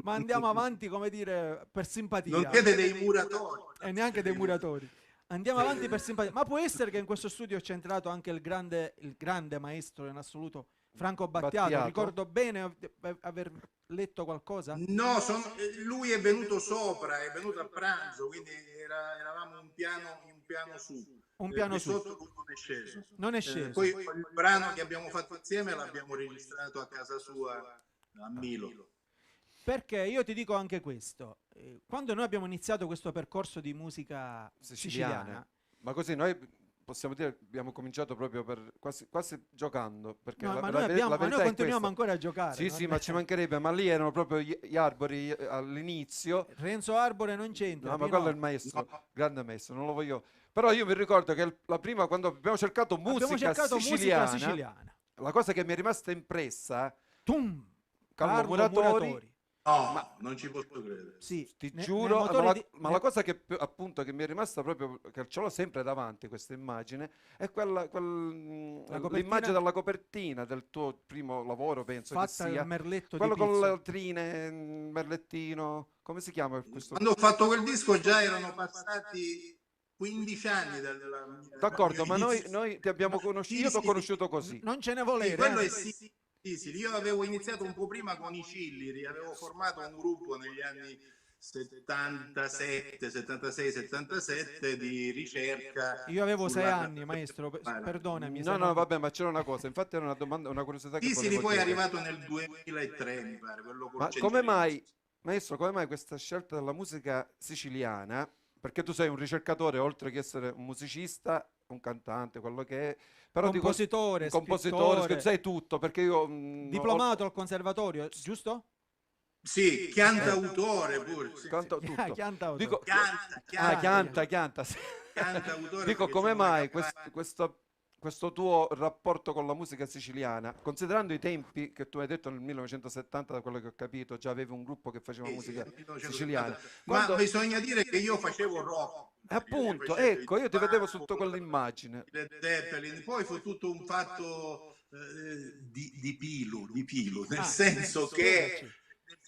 Ma andiamo avanti, come dire, per simpatia. Non siete dei muratori. E neanche dei muratori. Andiamo avanti per simpatia. Ma può essere che in questo studio c'è entrato anche il grande maestro in assoluto, Franco Battiato. Ricordo bene aver letto qualcosa? No, lui è venuto sopra, è venuto a pranzo, quindi eravamo un piano su. Un piano su. Sotto lui non è sceso. Non è sceso. Poi il brano che abbiamo fatto insieme l'abbiamo registrato a casa sua a Milo. Perché io ti dico anche questo, quando noi abbiamo iniziato questo percorso di musica siciliana, ma così noi possiamo dire abbiamo cominciato proprio per quasi giocando, perché no, la ma noi verità continuiamo è questa. ancora a giocare. Sì, sì, ma ci mancherebbe, ma lì erano proprio gli Arbori all'inizio. Renzo Arbore non c'entra. No, ma quello è il maestro, grande maestro, non lo voglio. Però io mi ricordo che la prima, quando abbiamo cercato musica siciliana, la cosa che mi è rimasta impressa, Carlo Muratori. No, non ci posso credere. Sì, ti giuro, ma la cosa che appunto che mi è rimasta proprio, che ce l'ho sempre davanti questa immagine, è l'immagine della copertina del tuo primo lavoro, penso fatta che sia il merletto quello di con pizzo. le latrine, merlettino, come si chiama questo? Quando ho fatto quel disco già erano passati 15 anni d'accordo, ma noi ti abbiamo conosciuto, io ti ho conosciuto così. Non ce ne voleva. Quello è sì, io avevo iniziato un po' prima con i Cilliri, avevo formato un gruppo negli anni 76, 77 di ricerca. Io avevo 6 anni, maestro, perdonami. No, vabbè, ma c'era una cosa, infatti era una domanda, una curiosità che Cilliri poi è arrivato nel 2003, mi pare. Ma come mai, maestro, come mai questa scelta della musica siciliana? Perché tu sei un ricercatore, oltre che essere un musicista, un cantante, quello che è, però compositore, sei tutto, perché io diplomato al conservatorio, giusto? Sì, chiantautore pure. Sì. Canta tutto. Chiantautore. Dico, Chiantautore. Dico, come mai questo tuo rapporto con la musica siciliana, considerando i tempi che tu hai detto nel 1970, da quello che ho capito, già avevi un gruppo che faceva musica siciliana. Ma bisogna dire che io facevo rock. Appunto, ecco, io ti vedevo sotto quell'immagine. Poi fu tutto un fatto di Pilu, nel senso che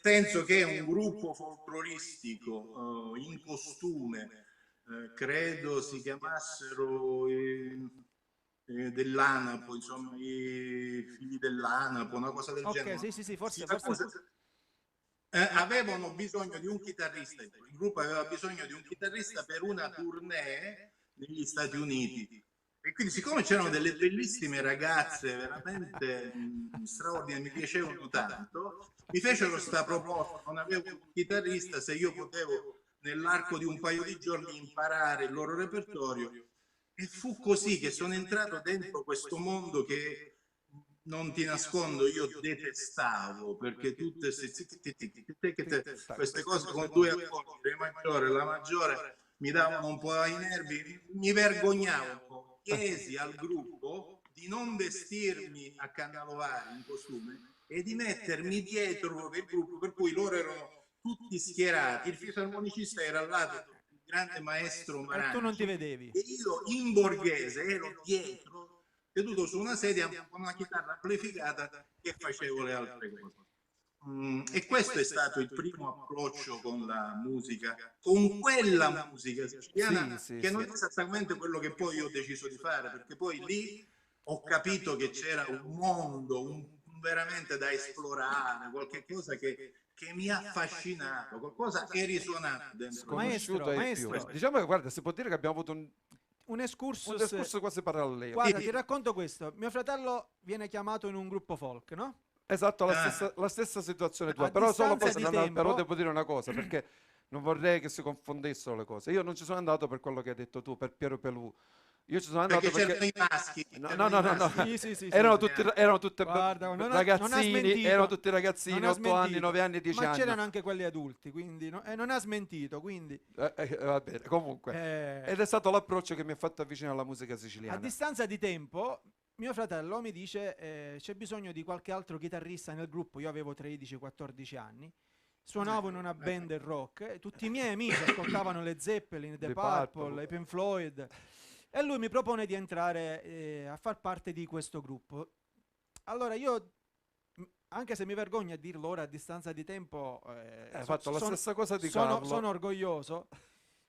è un gruppo folcloristico in costume, credo si chiamassero dell'Anapo, insomma i figli dell'Anapo, una cosa del genere. Sì, forse. Avevano bisogno di un chitarrista, il gruppo aveva bisogno di un chitarrista per una tournée negli Stati Uniti. E quindi, siccome c'erano delle bellissime ragazze veramente straordinarie, mi piacevano tanto, mi fecero questa proposta, non avevo un chitarrista, se io potevo nell'arco di un paio di giorni imparare il loro repertorio. E fu così che sono entrato dentro questo mondo che, non ti nascondo, io detestavo, perché tutte queste cose con due accordi, re maggiore e la maggiore, mi davano un po' ai nervi, mi vergognavo. Chiesi al gruppo di non vestirmi a cannalovare in costume e di mettermi dietro il gruppo, per cui loro erano tutti schierati, il fisarmonicista era al lato, il grande maestro Maranci, e tu non ti vedevi, e io in borghese ero dietro, seduto su una sedia con una chitarra amplificata che facevo le altre cose. E questo è stato il primo approccio con la musica, con quella musica siciliana, che non è esattamente quello che poi io ho deciso di fare, perché poi lì ho capito che c'era un mondo veramente da esplorare, qualche cosa che mi ha affascinato, qualcosa che è risuonato dentro. Maestro. Diciamo che, guarda, si può dire che abbiamo avuto un escursus quasi parallelo. Guarda, ti racconto questo. Mio fratello viene chiamato in un gruppo folk, no? Esatto, la stessa situazione tua, però però devo dire una cosa, perché non vorrei che si confondessero le cose. Io non ci sono andato per quello che hai detto tu, per Piero Pelù. Io ci sono andato perché i maschi. No. Sì. Erano tutti ragazzini, erano tutti ragazzini, 8 anni, 9 anni, 10 anni. Ma c'erano anche quelli adulti, quindi non ha smentito, quindi va bene, comunque. Ed è stato l'approccio che mi ha fatto avvicinare alla musica siciliana. A distanza di tempo mio fratello mi dice c'è bisogno di qualche altro chitarrista nel gruppo. Io avevo 13-14 anni, suonavo in una band del rock, tutti i miei amici ascoltavano le Zeppelin, The Purple, i Pink Floyd, e lui mi propone di entrare a far parte di questo gruppo. Allora io, anche se mi vergogno a dirlo ora a distanza di tempo, hai fatto la stessa cosa di Carlo. Sono orgoglioso.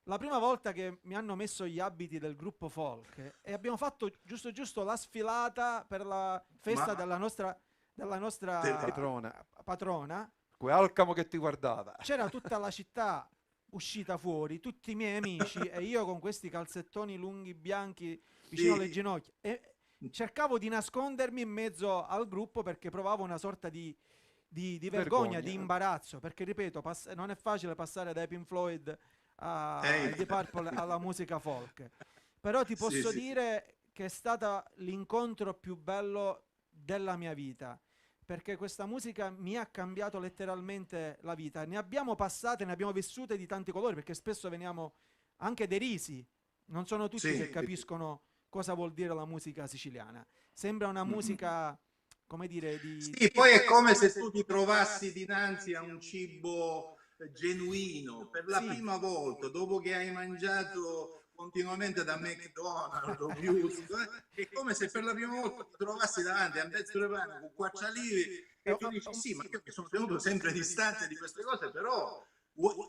La prima volta che mi hanno messo gli abiti del gruppo folk e abbiamo fatto giusto la sfilata per la festa della nostra patrona, Alcamo che ti guardava, c'era tutta la città uscita fuori, tutti i miei amici e io con questi calzettoni lunghi bianchi vicino alle ginocchia, e cercavo di nascondermi in mezzo al gruppo perché provavo una sorta di di vergogna, di imbarazzo, perché ripeto, non è facile passare dai Pink Floyd ai Deep Purple alla musica folk. Però ti posso dire che è stata l'incontro più bello della mia vita, perché questa musica mi ha cambiato letteralmente la vita. Ne abbiamo passate, ne abbiamo vissute di tanti colori, perché spesso veniamo anche derisi. Non sono tutti che capiscono cosa vuol dire la musica siciliana. Sembra una musica, come dire, Sì, poi è come se tu ti trovassi dinanzi a un cibo genuino per la prima volta, dopo che hai mangiato continuamente da McDonald's o è come se per la prima volta ti trovassi davanti a un pezzo di pane con 4 alivi e tu dici sì, ma io mi sono tenuto sempre distante di queste cose, però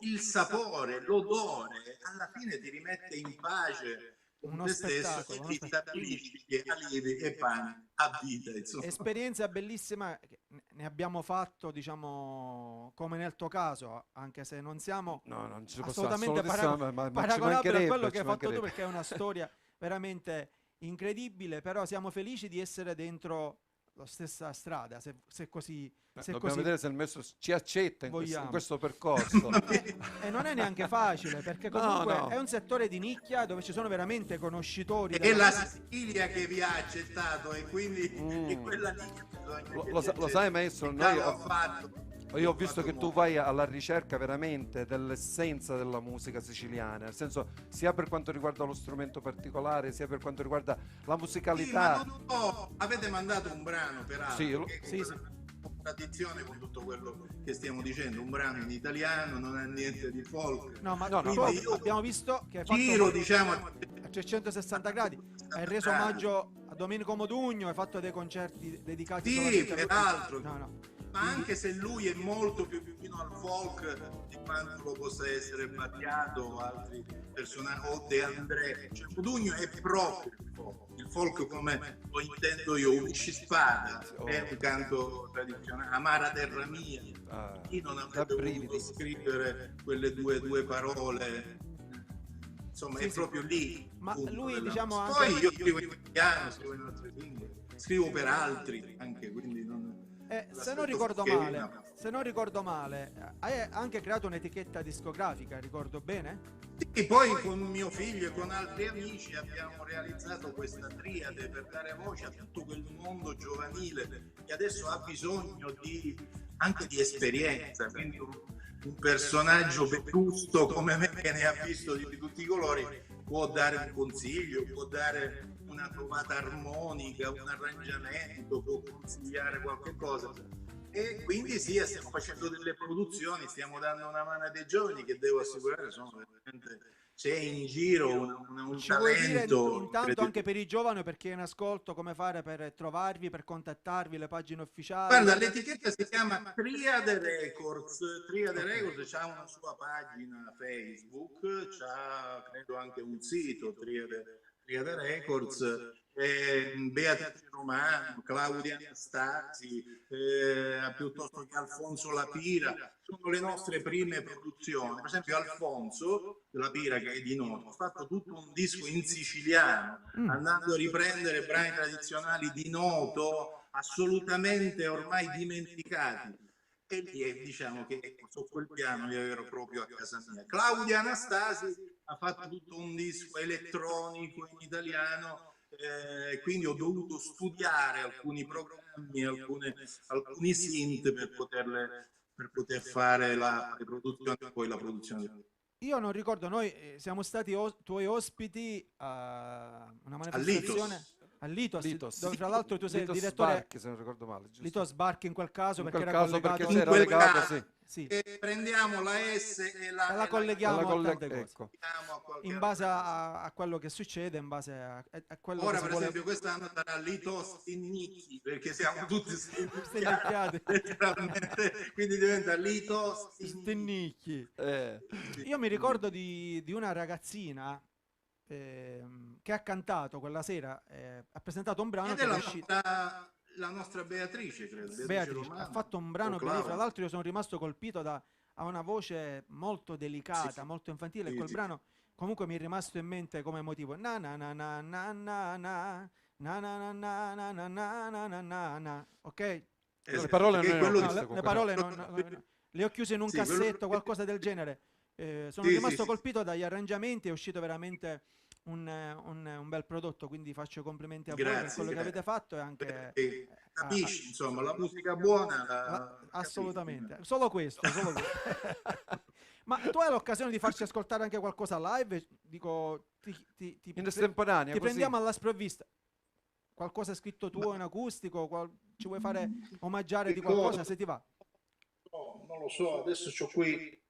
il sapore, l'odore alla fine ti rimette in pace con te stesso e ti stabilisci che alivi e pane a vita, insomma. Esperienza bellissima, ne abbiamo fatto, diciamo, come nel tuo caso, anche se non siamo assolutamente paragonabili a quello che hai fatto tu, perché è una storia veramente incredibile, però siamo felici di essere dentro la stessa strada, se così dobbiamo vedere se il maestro ci accetta in questo percorso. E non è neanche facile, perché comunque è un settore di nicchia dove ci sono veramente conoscitori. È la Sicilia che vi ha accettato e quindi è quella nicchia lo sai maestro, io ho visto che tu vai alla ricerca veramente dell'essenza della musica siciliana, nel senso sia per quanto riguarda lo strumento particolare, sia per quanto riguarda la musicalità. Sì, ma avete mandato un brano peraltro, tradizione con tutto quello che stiamo dicendo, un brano in italiano, non ha niente di folk. Abbiamo visto che a 360 gradi hai reso omaggio a Domenico Modugno, hai fatto dei concerti dedicati peraltro. Ma anche se lui è molto più vicino al folk di quanto lo possa essere Battiato o altri personaggi, o De André, cioè Modugno è proprio il folk come lo intendo io. Unisci Spada è un canto tradizionale, Amara terra mia, chi non avrebbe voluto scrivere quelle due parole, insomma è proprio lì. Ma lui diciamo anche... Poi io scrivo in italiano, scrivo in altre lingue, scrivo per altri anche, quindi non... se non ricordo male, hai anche creato un'etichetta discografica, ricordo bene? Sì, poi con mio figlio e con altri amici abbiamo realizzato questa triade per dare voce a tutto quel mondo giovanile che adesso ha bisogno anche di esperienza, quindi un personaggio vetusto come me che ne ha visto di tutti i colori può dare un consiglio, può dare una trovata armonica, un arrangiamento, può consigliare qualche cosa. E quindi stiamo facendo delle produzioni, stiamo dando una mano ai dei giovani che devo assicurare sono veramente, c'è in giro un Ci talento. vuoi dire intanto anche per i giovani, perché in ascolto, come fare per trovarvi, per contattarvi, le pagine ufficiali? Guarda, l'etichetta si chiama Triade Records. Triade Records ha una sua pagina Facebook, c'ha credo anche un sito, Triade Records, Beatrice Romano, Claudia Anastasi, piuttosto che Alfonso Lapira, sono le nostre prime produzioni. Per esempio Alfonso Lapira, che è di Noto, ha fatto tutto un disco in siciliano, andando a riprendere brani tradizionali di Noto, assolutamente ormai dimenticati. E lì diciamo che su quel piano io ero proprio a casa mia. Claudia Anastasi ha fatto tutto un disco elettronico in italiano, quindi ho dovuto studiare alcuni programmi, alcuni synth per poter fare le produzioni e poi la produzione. Io non ricordo, noi siamo stati tuoi ospiti a una manifestazione a Litos, dove fra l'altro tu sei il direttore Sbarchi, se non ricordo male, giusto? Litos Sbarchi in quel caso, in perché quel era caso collegato perché c'era legato, sì. E prendiamo la S e la colleghiamo a tante cose. Ecco. In base a quello che succede, in base a quello ora che per esempio quest'anno sarà Litos Stinnicchi, perché siamo tutti stinnicchiati letteralmente, quindi diventa Litos Stinnicchi. Io mi ricordo di una ragazzina che ha cantato quella sera, ha presentato un brano che è uscito. La nostra Beatrice, credo. Beatrice ha fatto un brano bellissimo. Tra l'altro io sono rimasto colpito da una voce molto delicata, molto infantile, e quel brano comunque mi è rimasto in mente come motivo. Na na na na na na na na na na na na na na na. Ok? Le parole le parole comunque. le ho chiuse in un cassetto, qualcosa del genere. Sono rimasto colpito dagli arrangiamenti, è uscito veramente un bel prodotto, quindi faccio complimenti a voi per quello che avete fatto e anche capisci, insomma, la musica buona assolutamente, solo questo. Ma tu hai l'occasione di farci ascoltare anche qualcosa live? Dico, in estemporanea, ti così. prendiamo alla sprovvista. Qualcosa scritto tuo in acustico? Ci vuoi fare omaggiare di qualcosa, se ti va? No, non lo so, adesso c'ho qui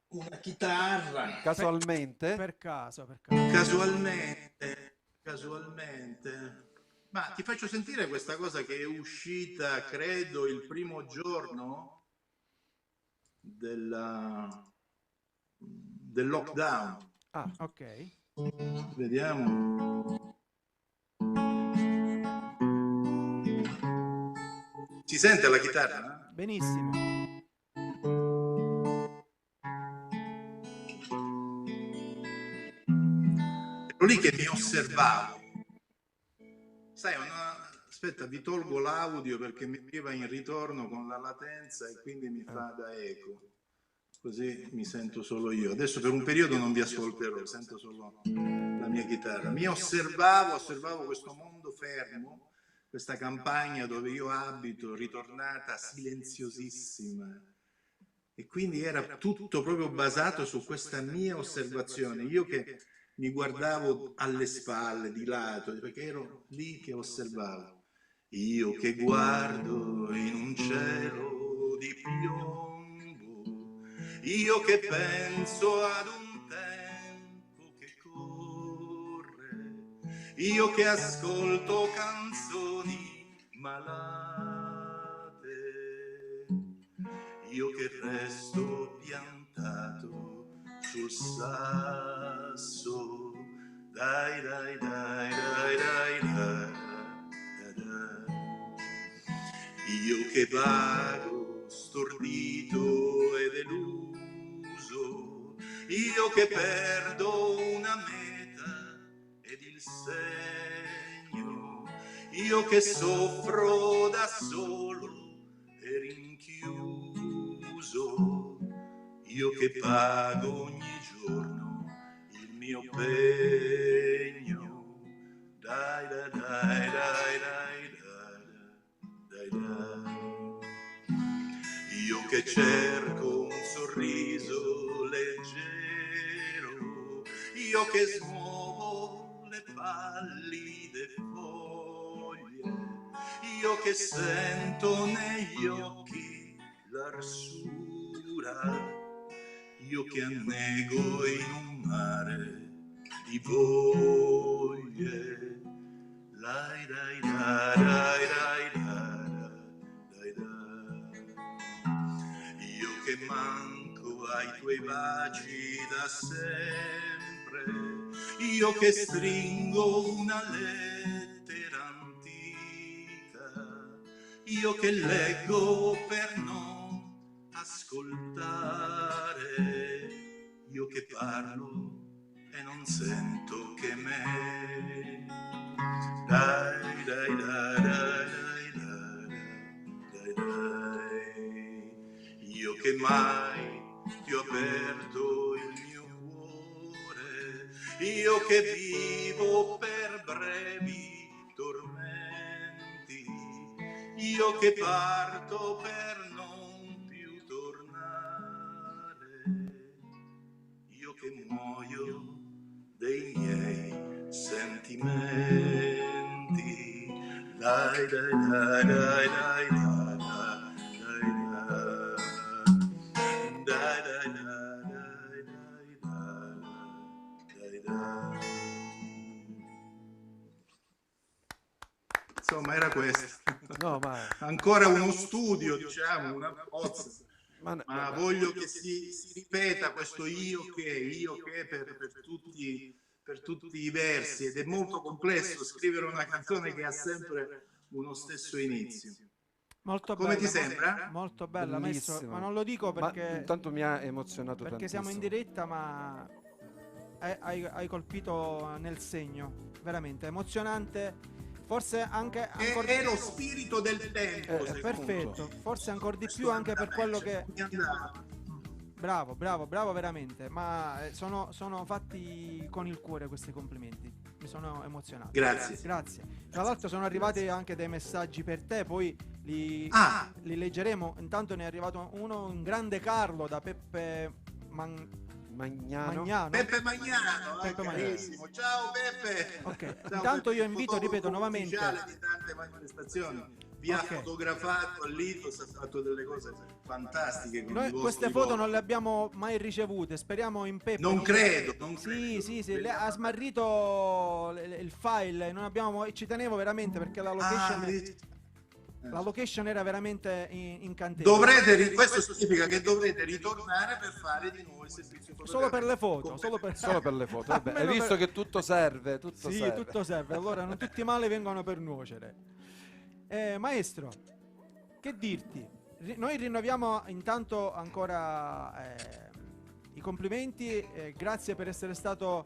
una chitarra. Casualmente? Per caso. Casualmente. Ma ti faccio sentire questa cosa che è uscita, credo, il primo giorno del lockdown. Ah, ok. Vediamo. Si sente la chitarra? Benissimo. Ero lì che mi osservavo. Sai, aspetta, vi tolgo l'audio perché mi arriva in ritorno con la latenza e quindi mi fa da eco. Così mi sento solo io. Adesso per un periodo non vi ascolterò, sento solo la mia chitarra. Mi osservavo questo mondo fermo, questa campagna dove io abito, ritornata silenziosissima. E quindi era tutto proprio basato su questa mia osservazione. Io che mi guardavo alle spalle, di lato, perché ero lì che osservavo. Io che guardo in un cielo di piombo, io che penso ad un tempo che corre, io che ascolto canzoni malate, io che resto piantato sul sasso, dai dai dai dai dai dai, io che vago stordito e deluso, io che perdo una meta ed il segno, io che soffro da solo e rinchiuso, io che pago ogni giorno il mio pegno, dai dai dai dai dai dai dai. Io che cerco un sorriso leggero, io che smuovo le pallide foglie, io che sento negli occhi l'arsura, io che annego in un mare di voglie, dai dai dai dai dai dai dai. Io che manco ai tuoi baci da sempre, io che stringo una lettera antica, io che leggo per non ascoltare, io che parlo e non sento che me, dai dai dai dai dai dai, io che mai ti ho aperto il mio cuore, io che vivo per brevi tormenti, io che parto per non più tornare, io che muoio dei miei sentimenti, dai dai dai dai dai dai dai dai dai dai. Insomma, era questo. No, ma ancora uno studio, diciamo, una bozza. Ma voglio che si ripeta questo io che per tutti i versi, ed è molto complesso scrivere una canzone che ha sempre uno stesso inizio. Molto come bella, ti sembra? Molto bella, maestro, ma non lo dico perché intanto mi ha emozionato perché tantissimo. siamo in diretta, ma hai colpito nel segno, veramente emozionante. forse anche è lo spirito del tempo, perfetto, forse ancora di più anche per quello che bravo veramente, ma sono fatti con il cuore questi complimenti, mi sono emozionato. Grazie. Tra l'altro sono arrivati anche dei messaggi per te, poi li leggeremo. Intanto ne è arrivato uno, un grande Carlo da Peppe Magnano. Peppe Magnano. Carissimo. Ciao Peppe. Okay. Ciao, intanto Peppe. io invito, ripeto nuovamente, di tante manifestazioni. Vi ha fotografato all'Itos, ha fatto delle cose fantastiche con noi queste foto non le abbiamo mai ricevute, speriamo in Peppe. Non credo. Sì, ha smarrito il file, non abbiamo, ci tenevo veramente perché la location era veramente incantevole. Questo significa che dovrete ritornare per fare di nuovo il servizio fotografico. Solo per le foto. Solo per le foto. Vabbè, hai visto che tutto serve. Tutto serve. Allora non tutti i mali vengono per nuocere. Maestro, che dirti? Noi rinnoviamo intanto ancora i complimenti, grazie per essere stato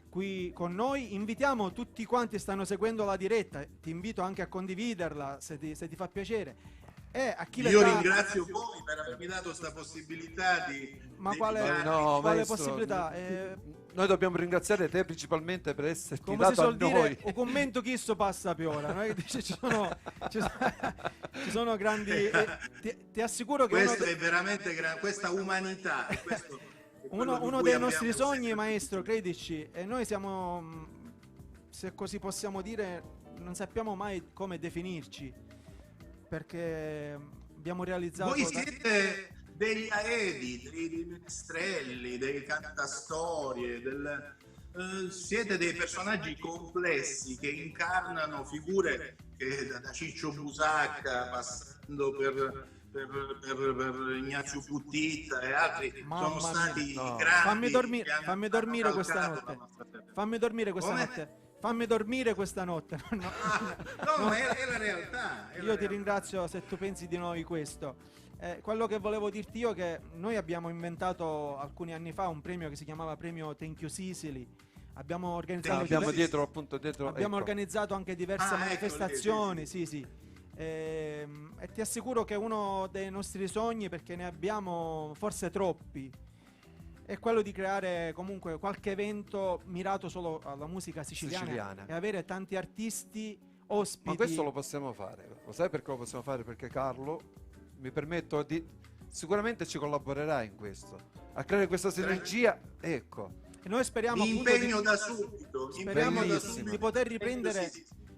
qui con noi. Invitiamo tutti quanti stanno seguendo la diretta, ti invito anche a condividerla se ti fa piacere. A chi io ringrazio voi per avermi dato questa possibilità di... Ma quale maestro, possibilità? Noi dobbiamo ringraziare te principalmente per esserti come dato si suol a dire, noi. o commento chi sto passa piora, no? ci sono grandi... ti assicuro che... Questo è veramente questa umanità, uno dei nostri sogni, maestro, credici, e noi siamo, se così possiamo dire, non sappiamo mai come definirci, perché abbiamo realizzato... Voi siete degli aedi, dei menestrelli, dei cantastorie, siete dei personaggi complessi che incarnano figure che da Ciccio Busacca, passando per Ignazio Buttitta e altri, sono stati grandi. Fammi dormire questa notte. Fammi dormire questa notte. No, è la realtà. Io ti ringrazio se tu pensi di noi questo. Quello che volevo dirti io è che noi abbiamo inventato alcuni anni fa un premio che si chiamava Premio Thank You Sicily. Abbiamo organizzato organizzato anche diverse manifestazioni. Sì. E ti assicuro che uno dei nostri sogni, perché ne abbiamo forse troppi, è quello di creare comunque qualche evento mirato solo alla musica siciliana. E avere tanti artisti ospiti. Ma questo lo possiamo fare, lo sai perché lo possiamo fare? Perché Carlo, mi permetto di... sicuramente ci collaborerà in questo, a creare questa sinergia, ecco. E noi speriamo di poter riprendere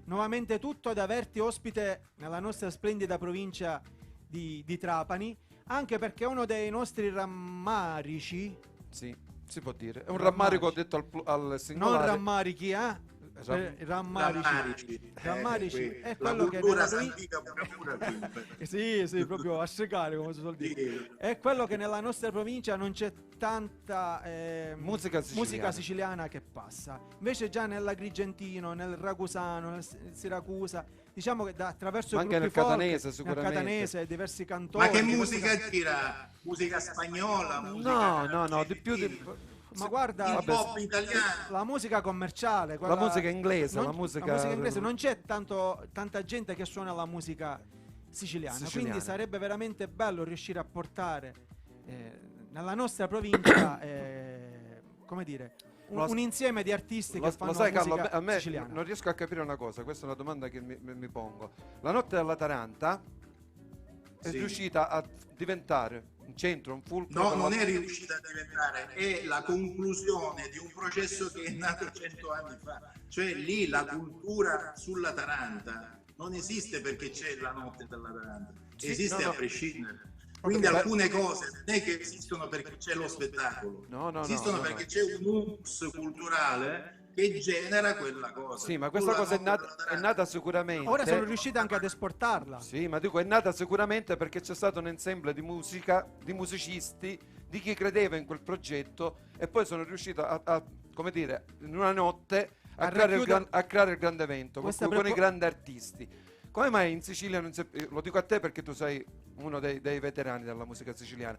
nuovamente tutto ed averti ospite nella nostra splendida provincia di Trapani, anche perché uno dei nostri rammarici, sì, si può dire, è un rammarico detto al singolare. Non rammarichi, rammarici è quello che sì, proprio a secare, come si suol dire. È quello che nella nostra provincia non c'è tanta musica siciliana che passa. Invece già nell'Agrigentino, nel Ragusano, nel Siracusa, diciamo che attraverso anche nel Catanese, sicuramente. Nel Catanese, diversi cantori. Ma che musica gira? Musica spagnola? No, di più ma guarda, il pop italiano, la musica commerciale, la musica inglese, la musica inglese, non c'è tanta gente che suona la musica siciliana. Quindi sarebbe veramente bello riuscire a portare nella nostra provincia come dire un insieme di artisti che fanno musica Carlo, a me siciliana. Non riesco a capire una cosa, questa è una domanda che mi pongo. La notte della Taranta è riuscita a diventare un centro, un fulcro. No, non è riuscita a diventare, è la conclusione di un processo che è nato 100 anni fa. Cioè lì la cultura sulla Taranta non esiste perché c'è la notte della Taranta, esiste a prescindere. Quindi alcune cose non è che esistono perché c'è lo spettacolo, esistono perché c'è un mux culturale che genera quella cosa. Sì, ma questa cosa è nata sicuramente. Ora sono riusciti anche ad esportarla. Sì, ma dico, è nata sicuramente perché c'è stato un ensemble di musica, di musicisti, di chi credeva in quel progetto, e poi sono riuscito a come dire, in una notte a creare il grande evento con i grandi artisti. Come mai in Sicilia non si... Lo dico a te perché tu sei uno dei veterani della musica siciliana.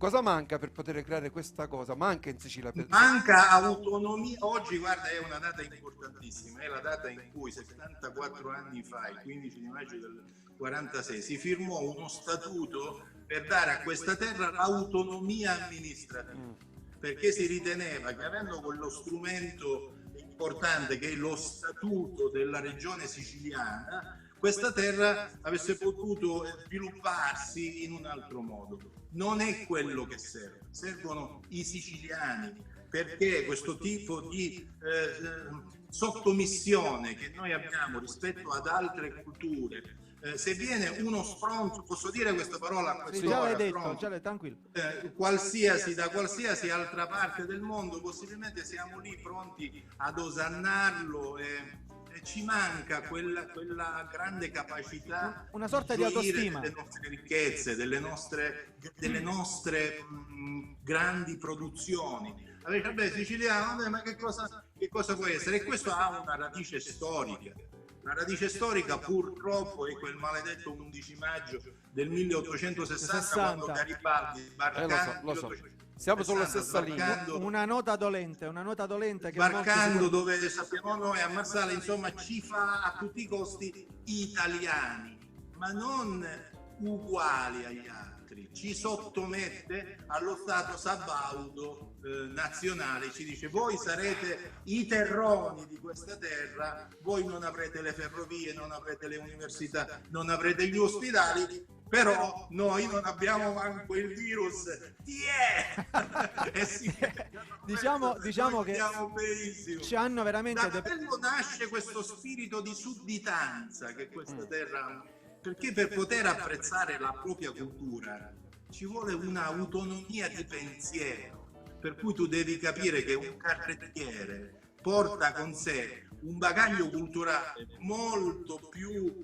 cosa manca per poter creare questa cosa? Manca in Sicilia. Manca autonomia. Oggi, guarda, è una data importantissima, è la data in cui 74 anni fa, il 15 di maggio del 46, si firmò uno statuto per dare a questa terra l'autonomia amministrativa, perché si riteneva che avendo quello strumento importante che è lo statuto della regione siciliana, questa terra avesse potuto svilupparsi in un altro modo. Non è quello che serve, servono i siciliani, perché questo tipo di sottomissione che noi abbiamo rispetto ad altre culture, se viene uno stronzo, posso dire questa parola? Già l'hai detto, tranquillo. Qualsiasi, da qualsiasi altra parte del mondo, possibilmente siamo lì pronti ad osannarlo e ci manca quella grande capacità, una sorta di autostima delle nostre ricchezze, delle nostre grandi produzioni. Vabbè, siciliano, vabbè, ma che cosa può essere? E questo ha una radice storica. La radice storica purtroppo è quel maledetto 11 maggio del 1860 quando Garibaldi lo so. Siamo sulla stessa linea. Una nota dolente che sbarcando dove sappiamo noi a Marsala, insomma, ci fa a tutti i costi italiani, ma non uguali agli altri, ci sottomette allo stato sabaudo nazionale, ci dice: voi sarete i terroni di questa terra, voi non avrete le ferrovie, non avrete le università, non avrete gli ospedali, però noi non abbiamo manco il virus. Diciamo che ci hanno veramente da quello nasce questo spirito di sudditanza che questa terra, perché per poter apprezzare la propria cultura ci vuole un'autonomia di pensiero, per cui tu devi capire che un carrettiere porta con sé un bagaglio culturale molto più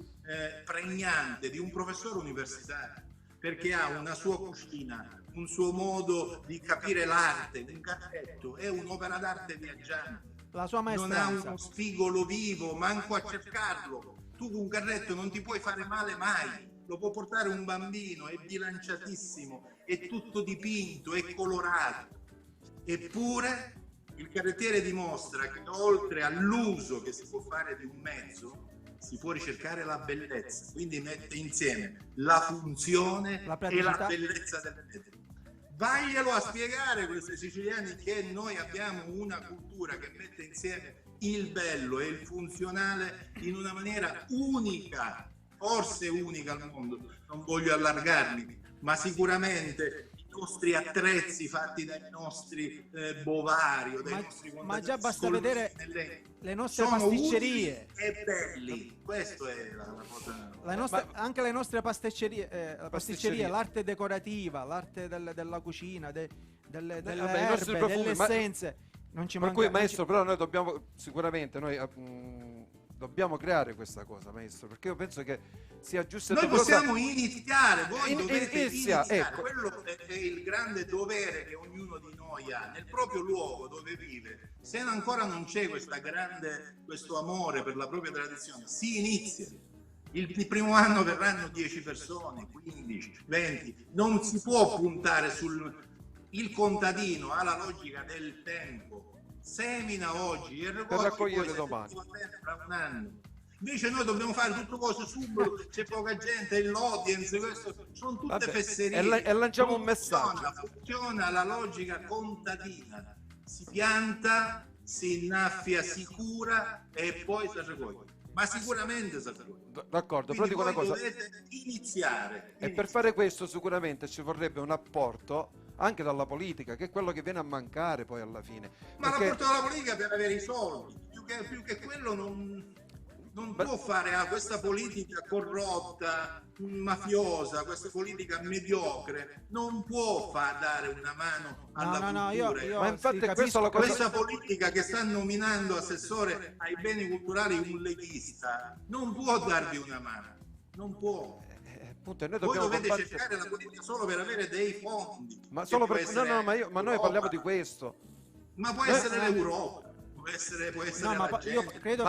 pregnante di un professore universitario, perché ha una sua cucina, un suo modo di capire l'arte. Un carretto è un'opera d'arte viaggiante, la sua maestranza. Non ha uno spigolo vivo, manco a cercarlo. Tu con un carretto non ti puoi fare male mai, lo può portare un bambino, è bilanciatissimo, è tutto dipinto, è colorato. Eppure il carrettiere dimostra che oltre all'uso che si può fare di un mezzo, si può ricercare la bellezza, quindi mette insieme la funzione e la bellezza del mezzo. Vaglielo a spiegare a questi siciliani che noi abbiamo una cultura che mette insieme il bello e il funzionale in una maniera unica, forse unica al mondo. Non voglio allargarmi, ma sicuramente i nostri attrezzi fatti dai nostri bovari o dai nostri contadini, ma già basta vedere le nostre pasticcerie e belli. Questo è la cosa. Anche le nostre pasticcerie, la pasticceria, l'arte decorativa, l'arte della cucina, delle erbe, delle essenze. Non ci manca, per cui, maestro, però noi dobbiamo sicuramente dobbiamo creare questa cosa, maestro, perché io penso che sia giusto. Noi possiamo iniziare, voi dovete iniziare. Ecco. Quello è il grande dovere che ognuno di noi ha nel proprio luogo dove vive. Se ancora non c'è questo amore per la propria tradizione, si inizia. Il primo anno verranno 10 persone, 15, 20. Non si può puntare il contadino, ha la logica del tempo. Semina oggi e raccogliere domani fra un anno. Invece noi dobbiamo fare tutto cose subito, c'è poca gente, l'audience, questo sono tutte fesserie. E lanciamo un messaggio. Funziona la logica contadina. Si pianta, si innaffia, si cura e poi si raccoglie. Ma sicuramente si raccoglie. D'accordo, però dico una cosa. Dovete iniziare. E per fare questo sicuramente ci vorrebbe un apporto anche dalla politica, che è quello che viene a mancare poi alla fine. Ma l'apporto della politica per avere i soldi, più che quello non può fare questa politica corrotta, mafiosa, questa politica mediocre, non può dare una mano alla cultura. Ma infatti questa politica che sta nominando assessore ai beni culturali un leghista non può darvi una mano, non può. Noi voi dovete cercare la politica solo per avere dei fondi, ma solo per ma noi parliamo di questo. Ma può essere l'Europa, può essere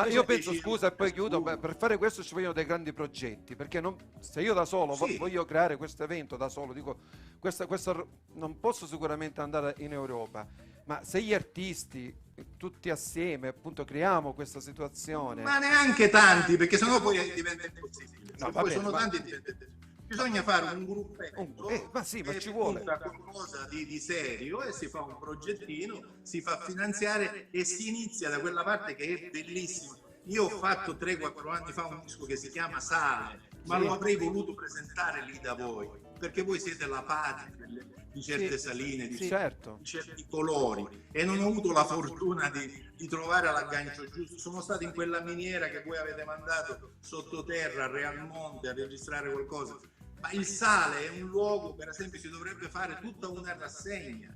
io penso, scusa, e poi chiudo, per fare questo ci vogliono dei grandi progetti, perché se io da solo voglio creare questo evento da solo, dico questo non posso sicuramente andare in Europa, ma se gli artisti tutti assieme appunto creiamo questa situazione, ma neanche tanti, perché sennò poi diventa impossibile. No, poi bene, sono tanti, bisogna fare un gruppetto ma sì, ma che ci vuole punta qualcosa di serio e si fa un progettino, si fa finanziare e si inizia da quella parte che è bellissima. Io ho fatto 3-4 anni fa un disco che si chiama Sale, ma lo avrei voluto presentare lì da voi, perché voi siete la patria di certe saline, di certi colori, e non ho avuto la fortuna di trovare l'aggancio giusto. Sono stato in quella miniera che voi avete mandato sottoterra a Realmonte a registrare qualcosa, ma il Sale è un luogo, per esempio, si dovrebbe fare tutta una rassegna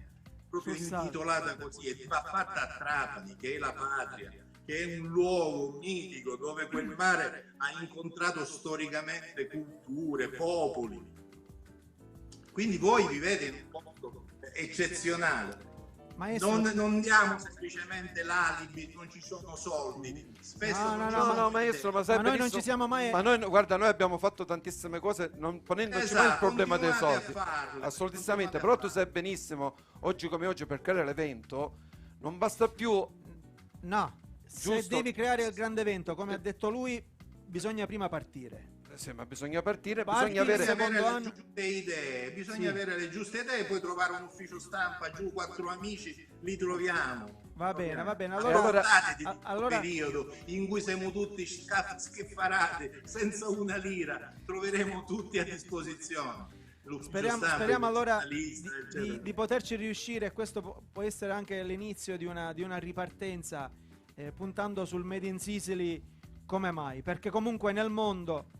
proprio intitolata così, e va fatta a Trapani, che è la patria, che è un luogo mitico dove quel mare ha incontrato storicamente culture, popoli. Quindi voi vivete in un posto eccezionale. Non diamo semplicemente l'alibi, non ci sono soldi. Spesso no, maestro, ma noi non ci siamo mai. Ma noi, guarda, noi abbiamo fatto tantissime cose non ponendoci mai il problema dei soldi. Assolutamente, però tu sai benissimo, oggi come oggi, per creare l'evento non basta più. No. Se devi creare il grande evento, come ha detto lui, bisogna prima partire. Sì, ma bisogna partire, bisogna avere le giuste idee, bisogna avere le giuste idee, poi trovare un ufficio stampa, giù 4 amici, li troviamo. Va bene. Allora periodo in cui siamo tutti schiffarati, senza una lira, troveremo tutti a disposizione. Speriamo allora di poterci riuscire, e questo può essere anche l'inizio di una ripartenza, puntando sul Made in Sicily. Come mai? Perché comunque nel mondo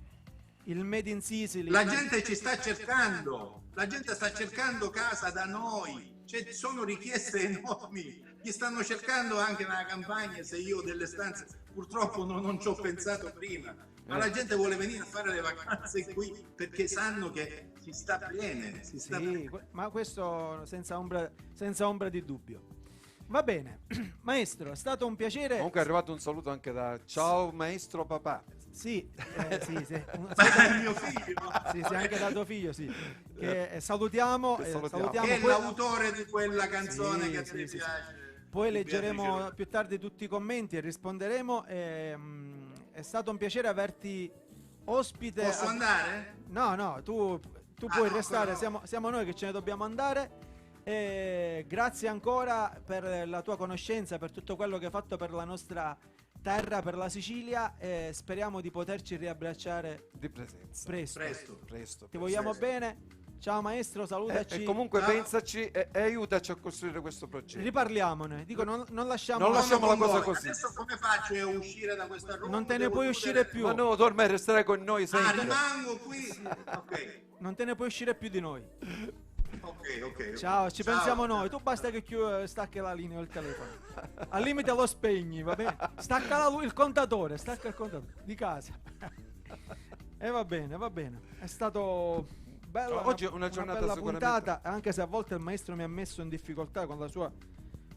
il Made in Sicily, la gente ci sta cercando, la gente sta cercando casa da noi, sono richieste enormi, gli stanno cercando anche nella campagna. Se io ho delle stanze, purtroppo non ci ho pensato prima, ma la gente vuole venire a fare le vacanze qui perché sanno che si sta bene, ma questo senza ombra di dubbio. Va bene, maestro, è stato un piacere. Comunque è arrivato un saluto anche da ciao maestro papà. Sì. Mio figlio. Sì, anche da tuo figlio, sì. Che salutiamo. Che è l'autore di quella canzone che a te piace. Poi leggeremo più tardi tutti i commenti e risponderemo. È stato un piacere averti ospite. Posso andare? No, tu puoi restare, siamo noi che ce ne dobbiamo andare. Grazie ancora per la tua conoscenza, per tutto quello che hai fatto per la nostra terra, per la Sicilia, e speriamo di poterci riabbracciare di presenza presto. Ti vogliamo bene. Ciao maestro, salutaci. E comunque pensaci e aiutaci a costruire questo progetto. Riparliamone. Dico, non lasciamo la cosa così. Adesso come faccio a uscire da questa roba? Non te ne puoi uscire più. Ma no, tu ormai resterai con noi sempre. Rimango qui. Ok. Non te ne puoi uscire più di noi. Ok. Ciao, ci pensiamo noi. Tu basta che stacchi la linea o il telefono. Al limite lo spegni, va bene? Stacca il contatore di casa. E va bene. È stato bello. Oggi è una giornata bella sicuramente puntata, anche se a volte il maestro mi ha messo in difficoltà con la sua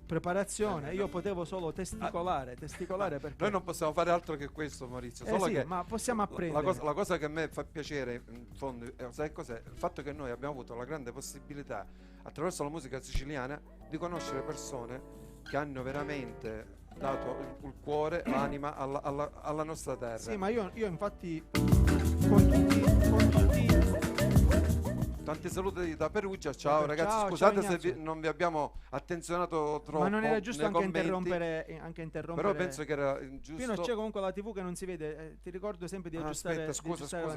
preparazione. Io potevo solo testicolare perché noi non possiamo fare altro che questo, Maurizio, solo che ma possiamo apprendere. La cosa che a me fa piacere in fondo, sai cos'è? Il fatto che noi abbiamo avuto la grande possibilità attraverso la musica siciliana di conoscere persone che hanno veramente dato il cuore, l'anima alla nostra terra. Sì, ma io infatti con tutti tanti saluti da Perugia, ciao ragazzi, ciao, scusate ciao, se non vi abbiamo attenzionato troppo. Ma non era giusto anche interrompere. Però penso che era giusto. Qui non c'è comunque la TV che non si vede, ti ricordo sempre di aggiustare. Aspetta,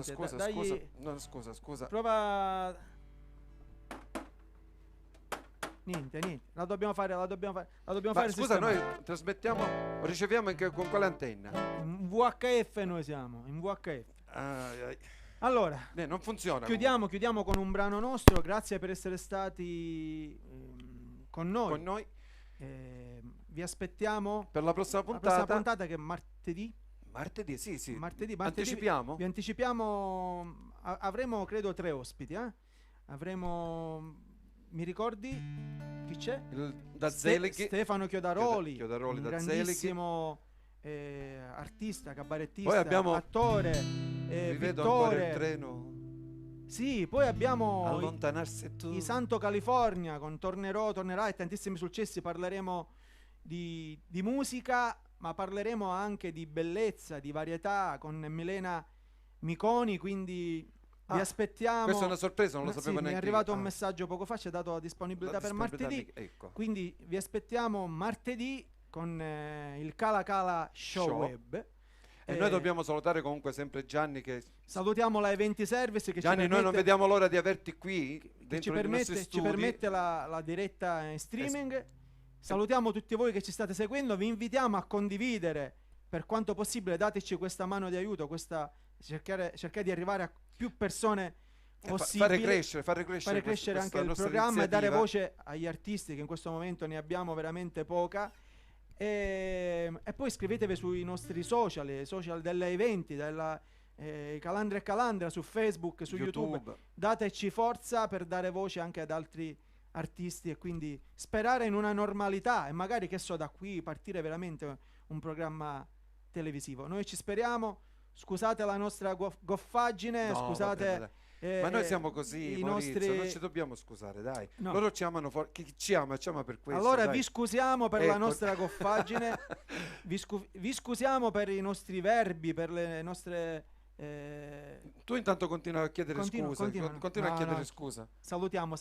scusa. Prova. Niente, la dobbiamo fare. Scusa, noi trasmettiamo, riceviamo anche con quale antenna? In VHF noi siamo, in VHF. Allora, non funziona. Chiudiamo con un brano nostro. Grazie per essere stati con noi. Vi aspettiamo per la prossima puntata. La prossima puntata che è martedì. Martedì, sì. Martedì. Anticipiamo? Vi anticipiamo. Avremo credo 3 ospiti. Avremo. Mi ricordi chi c'è? Da Zelighi. Stefano Chiodaroli da grandissimo artista, cabarettista, poi abbiamo, attore. vi vedo ancora il treno. Sì, poi abbiamo allontanarsi tu. i Santo California con Tornerà e tantissimi successi. Parleremo di musica, ma parleremo anche di bellezza, di varietà con Milena Miconi, quindi vi aspettiamo. Questa è una sorpresa, non lo sapevo neanche mi è arrivato un messaggio poco fa, ci ha dato la disponibilità per martedì, ecco. Quindi vi aspettiamo martedì con il Cala Cala Show Web. E noi dobbiamo salutare comunque sempre Gianni, che salutiamo la Eventi Service che Gianni, noi non vediamo l'ora di averti qui dentro ci permette la diretta in streaming. Salutiamo tutti voi che ci state seguendo, vi invitiamo a condividere per quanto possibile, dateci questa mano di aiuto, cercare di arrivare a più persone possibile, fare crescere anche il programma e dare voce agli artisti, che in questo momento ne abbiamo veramente poca. E poi iscrivetevi sui nostri social delle Eventi, della Calandra e Calandra, su Facebook, su YouTube. Dateci forza per dare voce anche ad altri artisti e quindi sperare in una normalità e magari, che so, da qui partire veramente un programma televisivo. Noi ci speriamo. Scusate la nostra goffaggine, scusate. Vabbè. Ma noi siamo così, Maurizio, non ci dobbiamo scusare, dai. No. Loro ci amano, chi ci ama per questo. Allora dai. Vi scusiamo per la nostra goffaggine, vi scusiamo per i nostri verbi, per le nostre... Tu intanto continua a chiedere scusa. Continua a chiedere scusa. Salutiamo.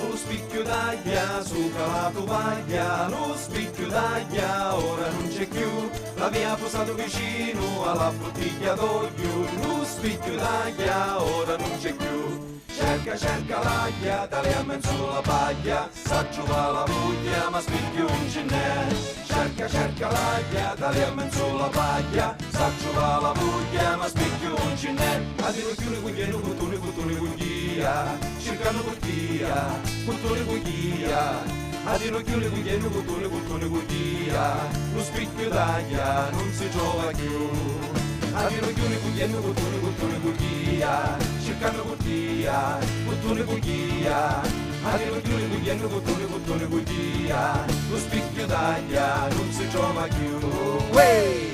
Lo spicchio d'aglia sopra la tovaglia, lo spicchio d'aglia ora non c'è più, l'aveva posato vicino alla bottiglia d'olio, lo spicchio d'aglia ora non c'è più. Cerca l'aglia, tale a mezzo la paglia, sa trovare la voglia ma spicchio non ce n'è. Cerca l'aglia, tale a mezzo la paglia, sa trovare la voglia ma spicchio non ce n'è. A dire più ne vogliono, puttone voglia, cercano voglia, puttone voglia. A dire più ne vogliono, puttone voglia, lo spicchio d'aglia non si trova più. A dire più ne vogliono, puttone voglia, cercano voglia, puttone voglia. A dire più ne vogliono, puttone voglia, lo spicchio d'aglia non si trova più. Way!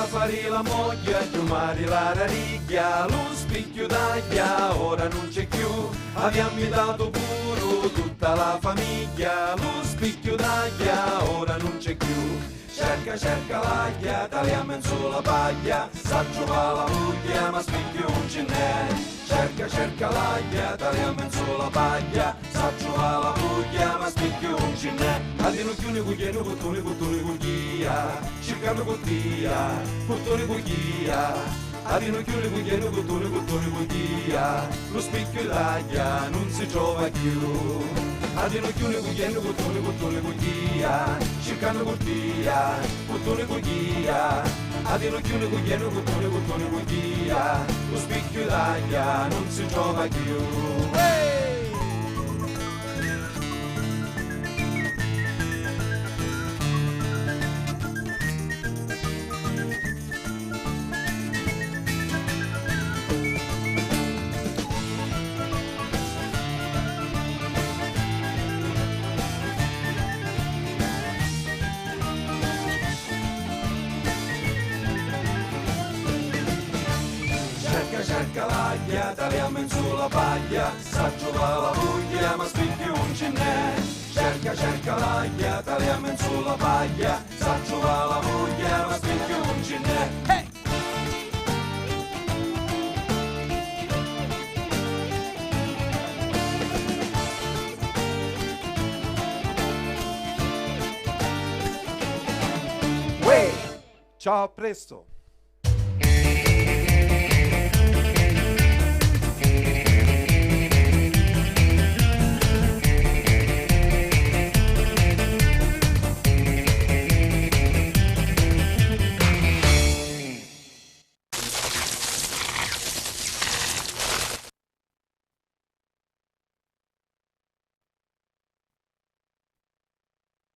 Fare la moglie, chiamare la rariglia, lo spicchio d'aglia ora non c'è più, abbiamo dato puro tutta la famiglia, lo spicchio d'aglia ora non c'è più. Cerca l'aglia, tagliamo in sulla paglia, sa trovare la voglia ma spicchio non ce n'è. Cerca l'aglia, tagliamo in sulla paglia, sa trovare la voglia ma spicchio non ce n'è. A dire più ne vogliono, puttone voglia, cercano voglia, puttone voglia. A dire più ne vogliono, puttone voglia, lo spicchio d'aglia non si trova più. A dire più ne vogliono, puttone voglia, cercano voglia, puttone voglia. A dire più ne vogliono, puttone voglia, lo spicchio d'aglia non si trova più. Cerca l'aglia, tagliamo in sulla paglia, sa trovare la voglia ma spicchio non ce n'è. Cerca l'aglia, tagliamo in sulla paglia, sa trovare la voglia ma spicchio non ce n'è. Hey! Ciao, a presto!